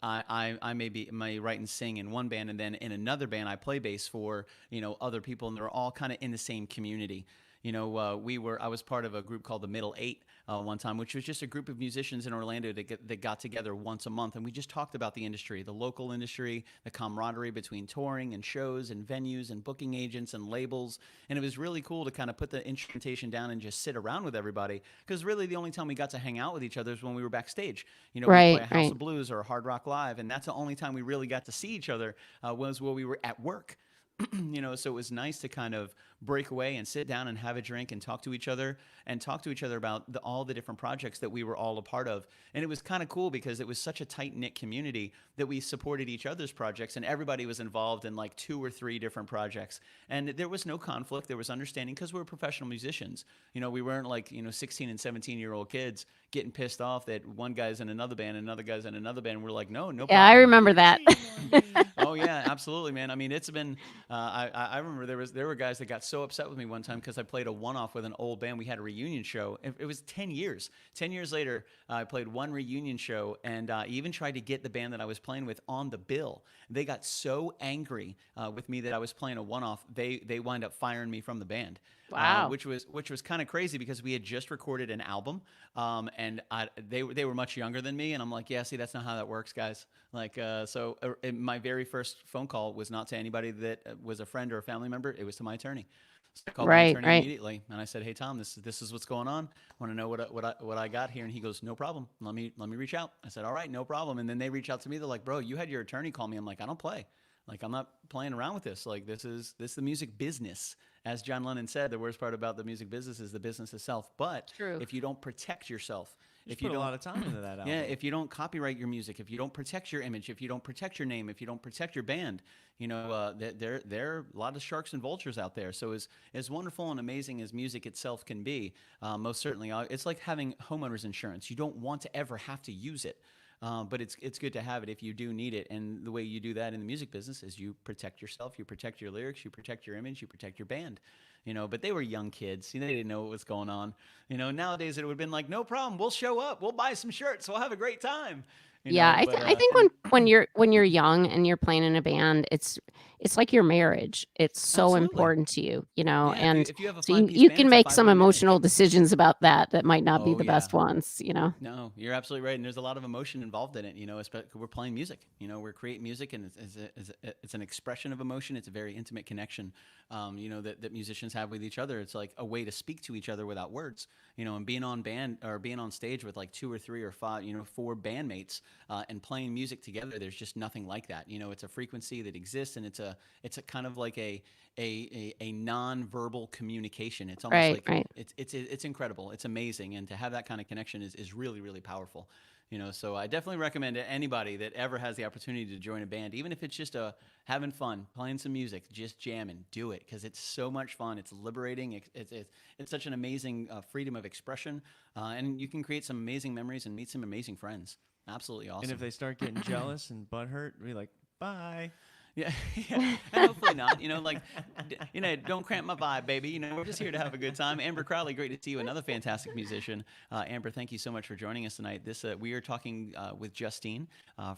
Speaker 2: I may write and sing in one band, and then in another band I play bass for other people, and they're all kind of in the same community. I was part of a group called the Middle Eight one time, which was just a group of musicians in Orlando that got together once a month, and we just talked about the industry, the local industry, the camaraderie between touring and shows and venues and booking agents and labels, and it was really cool to kind of put the instrumentation down and just sit around with everybody, because really the only time we got to hang out with each other is when we were backstage. We play a House of Blues or a Hard Rock Live, and that's the only time we really got to see each other was while we were at work. So it was nice to kind of break away and sit down and have a drink and talk to each other about all the different projects that we were all a part of. And it was kind of cool because it was such a tight knit community that we supported each other's projects, and everybody was involved in like 2 or 3 different projects. And there was no conflict. There was understanding because we were professional musicians. We weren't like, 16 and 17-year-old kids getting pissed off that one guy's in another band, another guy's in another band. We're like, no problem.
Speaker 3: Yeah, I remember that.
Speaker 2: Oh yeah, absolutely, man. I mean, it's been. I remember there were guys that got so upset with me one time because I played a one-off with an old band. We had a reunion show. It was 10 years. 10 years later, I played one reunion show, and even tried to get the band that I was playing with on the bill. They got so angry with me that I was playing a one-off. They wind up firing me from the band.
Speaker 3: Wow.
Speaker 2: Which was kind of crazy because we had just recorded an album, and they were much younger than me, and I'm like, yeah, see, that's not how that works, guys. Like, my very first phone call was not to anybody that was a friend or a family member. It was to my attorney. So I called my attorney immediately, and I said, hey, Tom, this is what's going on. I want to know what I got here. And he goes, no problem. Let me reach out. I said, all right, no problem. And then they reach out to me. They're like, bro, you had your attorney call me. I'm like, I don't play. Like, I'm not playing around with this. Like, this is the music business. As John Lennon said, the worst part about the music business is the business itself. But if you don't protect yourself, if you
Speaker 1: put
Speaker 2: don't,
Speaker 1: a lot of time into that album.
Speaker 2: Yeah, if you don't copyright your music, if you don't protect your image, if you don't protect your name, if you don't protect your band, there are a lot of sharks and vultures out there. So as wonderful and amazing as music itself can be, most certainly, it's like having homeowners insurance. You don't want to ever have to use it. But it's good to have it if you do need it. And the way you do that in the music business is you protect yourself, you protect your lyrics, you protect your image, you protect your band. But they were young kids. They didn't know what was going on. Nowadays it would have been like, no problem, we'll show up, we'll buy some shirts, we'll have a great time.
Speaker 3: I think when you're young and you're playing in a band, it's like your marriage. It's so
Speaker 2: Absolutely.
Speaker 3: important to you,
Speaker 2: Yeah,
Speaker 3: and
Speaker 2: if you have a
Speaker 3: so
Speaker 2: five-piece
Speaker 3: you
Speaker 2: band,
Speaker 3: can
Speaker 2: it's a
Speaker 3: make some
Speaker 2: 5-way
Speaker 3: emotional
Speaker 2: marriage.
Speaker 3: decisions about that might not be
Speaker 2: Oh,
Speaker 3: the
Speaker 2: yeah.
Speaker 3: best ones.
Speaker 2: No, you're absolutely right, and there's a lot of emotion involved in it. Especially we're playing music. We're creating music, and it's an expression of emotion. It's a very intimate connection. That musicians have with each other. It's like a way to speak to each other without words. And being on stage with like 2 or 3 or 5, 4 bandmates, and playing music together. There's just nothing like that. It's a frequency that exists, and it's a kind of like a non-verbal communication. It's almost
Speaker 3: Right.
Speaker 2: It's incredible. It's amazing, and to have that kind of connection is really, really powerful. So I definitely recommend to anybody that ever has the opportunity to join a band, even if it's just having fun, playing some music, just jamming, do it, because it's so much fun. It's liberating. It's such an amazing freedom of expression, and you can create some amazing memories and meet some amazing friends. Absolutely awesome.
Speaker 1: And if they start getting jealous and butthurt, be like, bye.
Speaker 2: Yeah, and hopefully not. Don't cramp my vibe, baby. We're just here to have a good time. Amber Crowley, great to see you. Another fantastic musician. Amber, thank you so much for joining us tonight. We are talking with Justine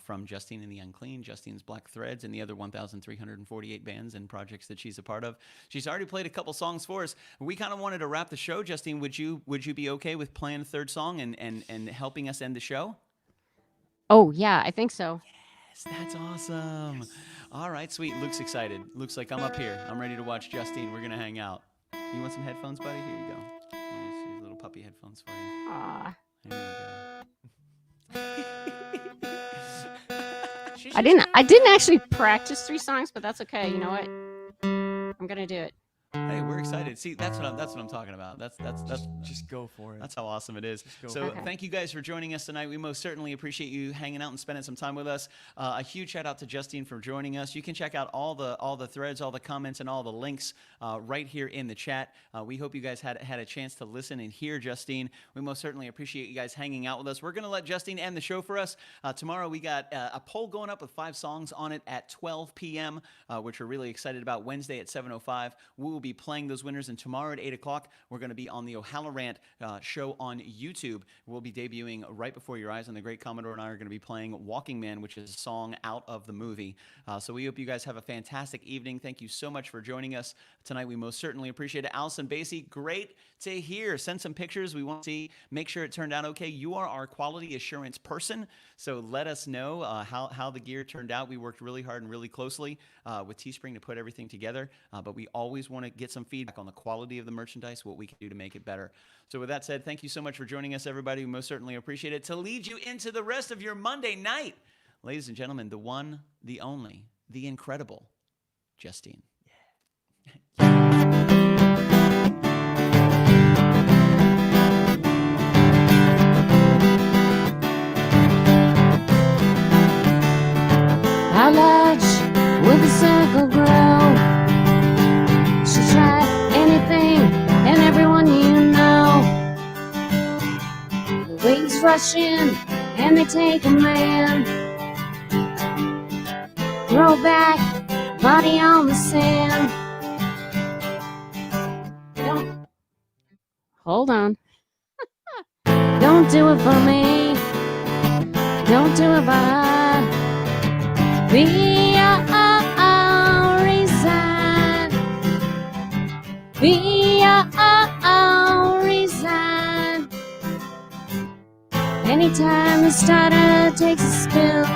Speaker 2: from Justine and the Unclean, Justine's Black Threads, and the other 1,348 bands and projects that she's a part of. She's already played a couple songs for us. We kind of wanted to wrap the show. Justine, would you be okay with playing a third song and helping us end the show?
Speaker 3: Oh yeah, I think so.
Speaker 2: Yes, that's awesome. Yes. All right, sweet. Luke's excited. Luke's like, I'm up here. I'm ready to watch Justine. We're going to hang out. You want some headphones, buddy? Here you go. Here's these little puppy headphones for you.
Speaker 3: Aw.
Speaker 2: Here
Speaker 3: I didn't actually practice 3 songs, but that's okay. You know what? I'm going to do it.
Speaker 2: Hey, we're excited. See, that's what I'm talking about. That's
Speaker 1: just go for it.
Speaker 2: That's how awesome it is. So thank you guys for joining us tonight. We most certainly appreciate you hanging out and spending some time with us. A huge shout out to Justine for joining us. You can check out all the threads, all the comments, and all the links right here in the chat. We hope you guys had a chance to listen and hear Justine. We most certainly appreciate you guys hanging out with us. We're going to let Justine end the show for us. Tomorrow we got a poll going up with 5 songs on it at 12 p.m., which we're really excited about. Wednesday at 7:05. We will be playing those winners, and tomorrow at 8 o'clock, we're going to be on the O'Halloran show on YouTube. We'll be debuting Right Before Your Eyes, and the great Commodore and I are going to be playing Walking Man, which is a song out of the movie. So we hope you guys have a fantastic evening. Thank you so much for joining us tonight. We most certainly appreciate it. Allison Basie, great to hear. Send some pictures. We want to see, make sure it turned out okay. You are our quality assurance person, so let us know how the gear turned out. We worked really hard and really closely with Teespring to put everything together, but we always want to get some feedback on the quality of the merchandise, what we can do to make it better. So with that said, thank you so much for joining us, everybody. We most certainly appreciate it. To lead you into the rest of your Monday night, ladies and gentlemen, the one, the only, the incredible Justine.
Speaker 1: Yeah.
Speaker 3: How large will the circle grow? She tried anything and everyone you know. The waves rush in and they take a man. Throw back, body on the sand. Don't, hold on. Don't do it for me. Don't do it for her. Be resign. Be resign. Anytime the starter takes a spill,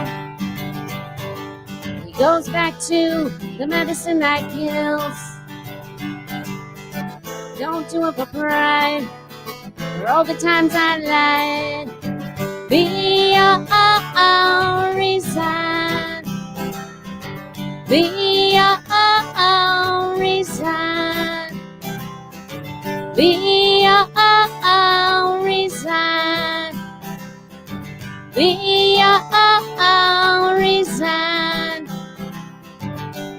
Speaker 3: he goes back to the medicine that kills. Don't do it for pride, for all the times I lied. Be resign. Be resign. Be resign. Be resign.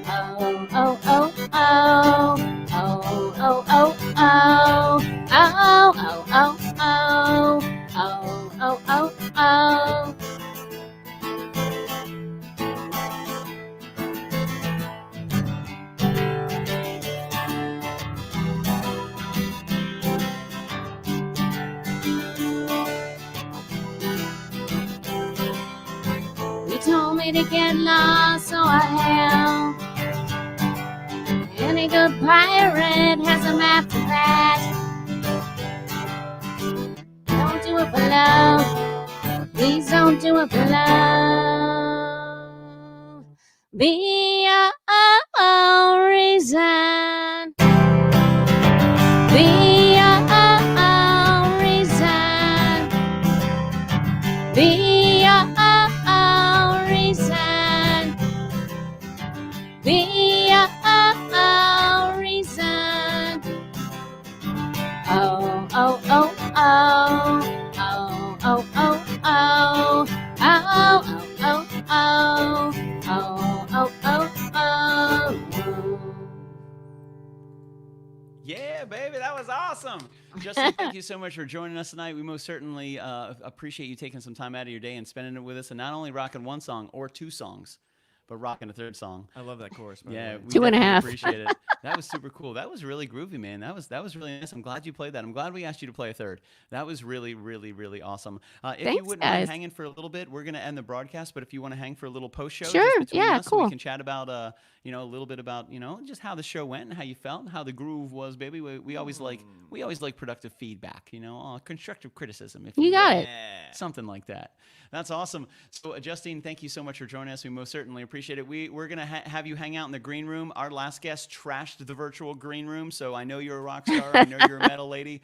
Speaker 3: Oh, oh, oh, oh. Oh, oh, oh, oh. Oh, oh, oh, oh. Oh, oh, oh, oh. You told me to get lost, so I have. Any good pirate has a map for that. Don't do it for love. Please don't do it for love. Be resign. Be resign. Be resign. Be resign. Oh, oh, oh, oh. Oh, oh, oh, oh. Oh, oh, oh, oh. Oh, oh, oh, oh.
Speaker 2: Yeah, baby, that was awesome. Justine, thank you so much for joining us tonight. We most certainly appreciate you taking some time out of your day and spending it with us, and not only rocking one song or two songs, but rocking a third song.
Speaker 1: I love that chorus. By
Speaker 2: Yeah,
Speaker 1: the way.
Speaker 2: we
Speaker 3: Two and a
Speaker 2: definitely
Speaker 3: half.
Speaker 2: appreciate it. That was super cool. That was really groovy, man. That was really nice. I'm glad you played that. I'm glad we asked you to play a third. That was really, really, really awesome. If you
Speaker 3: Thanks,
Speaker 2: wouldn't mind
Speaker 3: guys.
Speaker 2: hanging for a little bit, we're gonna end the broadcast. But if you want to hang for a little post show,
Speaker 3: Sure,
Speaker 2: just between
Speaker 3: yeah,
Speaker 2: us,
Speaker 3: cool.
Speaker 2: we can chat about a little bit about just how the show went and how you felt, and how the groove was, baby. We always like productive feedback. Constructive criticism. If
Speaker 3: You got
Speaker 2: will.
Speaker 3: it.
Speaker 2: Something like that. That's awesome. So, Justine, thank you so much for joining us. We most certainly appreciate it. We're going to have you hang out in the green room. Our last guest trashed the virtual green room, so I know you're a rock star. I know you're a metal lady.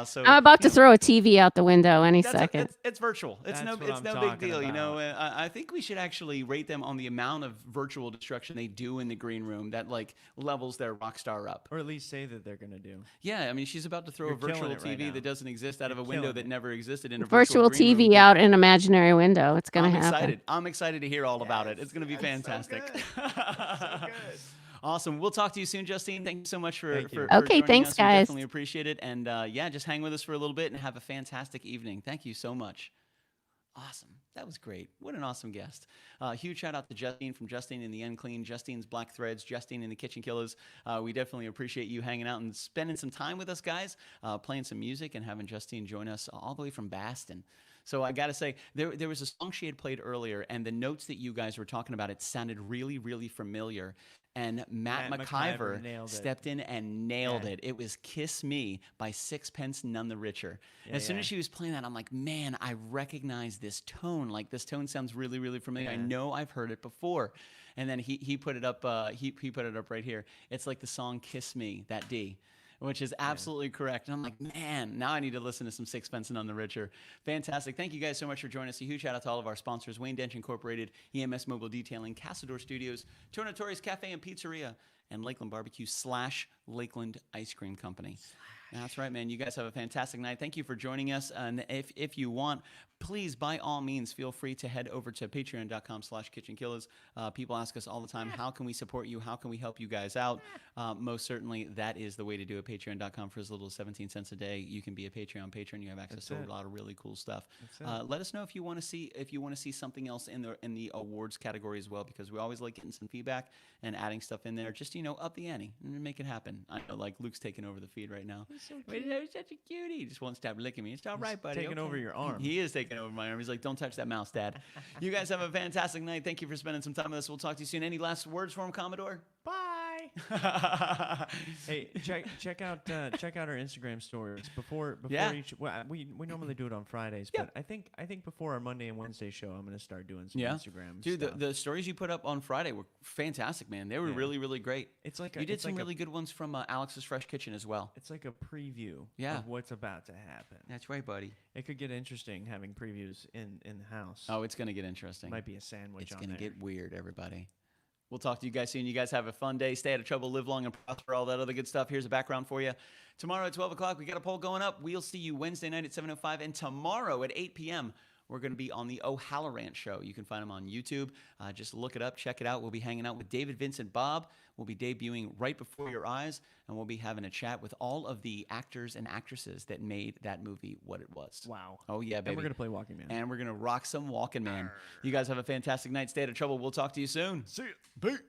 Speaker 2: So
Speaker 3: I'm about to throw a TV out the window any second.
Speaker 2: It's virtual. It's
Speaker 1: That's
Speaker 2: no
Speaker 1: what I'm
Speaker 2: big
Speaker 1: talking
Speaker 2: deal.
Speaker 1: about.
Speaker 2: I think we should actually rate them on the amount of virtual destruction they do in the green room that levels their rock star up.
Speaker 1: Or at least say that they're gonna do.
Speaker 2: Yeah, I mean, she's about to throw
Speaker 1: You're
Speaker 2: a virtual
Speaker 1: killing it right
Speaker 2: TV
Speaker 1: now.
Speaker 2: that doesn't exist out of a
Speaker 1: You're
Speaker 2: window
Speaker 1: killing
Speaker 2: that
Speaker 1: it.
Speaker 2: never existed in a
Speaker 3: Virtual
Speaker 2: green
Speaker 3: TV
Speaker 2: room.
Speaker 3: out an imaginary window. It's gonna
Speaker 2: I'm
Speaker 3: happen.
Speaker 2: excited. I'm excited to hear all about it. It's going to be fantastic.
Speaker 1: So good.
Speaker 2: Awesome. We'll talk to you soon, Justine. Thank you so much for,
Speaker 1: Thank you.
Speaker 2: for
Speaker 3: Okay,
Speaker 2: joining
Speaker 3: thanks,
Speaker 2: us.
Speaker 3: guys.
Speaker 2: We definitely appreciate it. And just hang with us for a little bit and have a fantastic evening. Thank you so much. Awesome. That was great. What an awesome guest. Huge shout out to Justine from Justine and the Unclean, Justine's Black Threads, Justine and the KitchenKillaz. We definitely appreciate you hanging out and spending some time with us, guys, playing some music and having Justine join us all the way from Boston. So I got to say, there was a song she had played earlier, and the notes that you guys were talking about, it sounded really, really familiar. And Matt McIver
Speaker 1: nailed it.
Speaker 2: stepped in and nailed
Speaker 1: Yeah.
Speaker 2: it. It was Kiss Me by Sixpence None the Richer.
Speaker 1: Yeah,
Speaker 2: As soon
Speaker 1: yeah.
Speaker 2: as she was playing that, I'm like, man, I recognize this tone. Like, this tone sounds really, really familiar. I
Speaker 1: Yeah.
Speaker 2: know I've heard it before. And then he put it up. He put it up right here. It's like the song "Kiss Me," that D, which is absolutely correct. And I'm like, man, now I need to listen to some Sixpence None the Richer. Fantastic. Thank you guys so much for joining us. A huge shout out to all of our sponsors: Wayne Dench Incorporated, EMS Mobile Detailing, Casador Studios, Tornatori's Cafe and Pizzeria, and Lakeland Barbecue / Lakeland Ice Cream Company. That's right, man. You guys have a fantastic night. Thank you for joining us. And if you want, please, by all means, feel free to head over to patreon.com/KitchenKillaz. People ask us all the time, how can we support you? How can we help you guys out? Most certainly, that is the way to do it. Patreon.com for as little as 17 cents a day. You can be a Patreon patron. You have access to a lot of really cool stuff. Let us know if you want to see something else in the awards category as well, because we always like getting some feedback and adding stuff in there. Just up the ante and make it happen. I know, like Luke's taking over the feed right now. He's such a cutie. He just won't stop licking me. It's all right, buddy.
Speaker 1: Taking over your arm.
Speaker 2: He is taking over my arm. He's like, don't touch that mouse, Dad. You guys have a fantastic night. Thank you for spending some time with us. We'll talk to you soon. Any last words for him, Commodore?
Speaker 1: Bye. Hey, check out our Instagram stories before each. Well, we normally do it on Fridays, but I think before our Monday and Wednesday show, I'm gonna start doing some Instagram.
Speaker 2: Dude,
Speaker 1: stuff.
Speaker 2: the stories you put up on Friday were fantastic, man. They were really, really great.
Speaker 1: It's like
Speaker 2: you did some really good ones from Alex's Fresh Kitchen as well.
Speaker 1: It's like a preview of what's about to happen.
Speaker 2: That's right, buddy.
Speaker 1: It could get interesting having previews in the house.
Speaker 2: Oh, it's gonna get interesting.
Speaker 1: Might be a sandwich.
Speaker 2: It's gonna get weird, everybody. We'll talk to you guys soon. You guys have a fun day. Stay out of trouble. Live long and prosper. All that other good stuff. Here's a background for you. Tomorrow at 12 o'clock, we got a poll going up. We'll see you Wednesday night at 7:05. And tomorrow at 8 p.m., we're going to be on the O'Halloran Show. You can find them on YouTube. Just look it up. Check it out. We'll be hanging out with David, Vincent, Bob. We'll be debuting right before your eyes. And we'll be having a chat with all of the actors and actresses that made that movie what it was.
Speaker 1: Wow.
Speaker 2: Oh, yeah, baby.
Speaker 1: And we're going to play Walking Man.
Speaker 2: And we're going to rock some Walking Man. You guys have a fantastic night. Stay out of trouble. We'll talk to you soon.
Speaker 1: See you. Peace.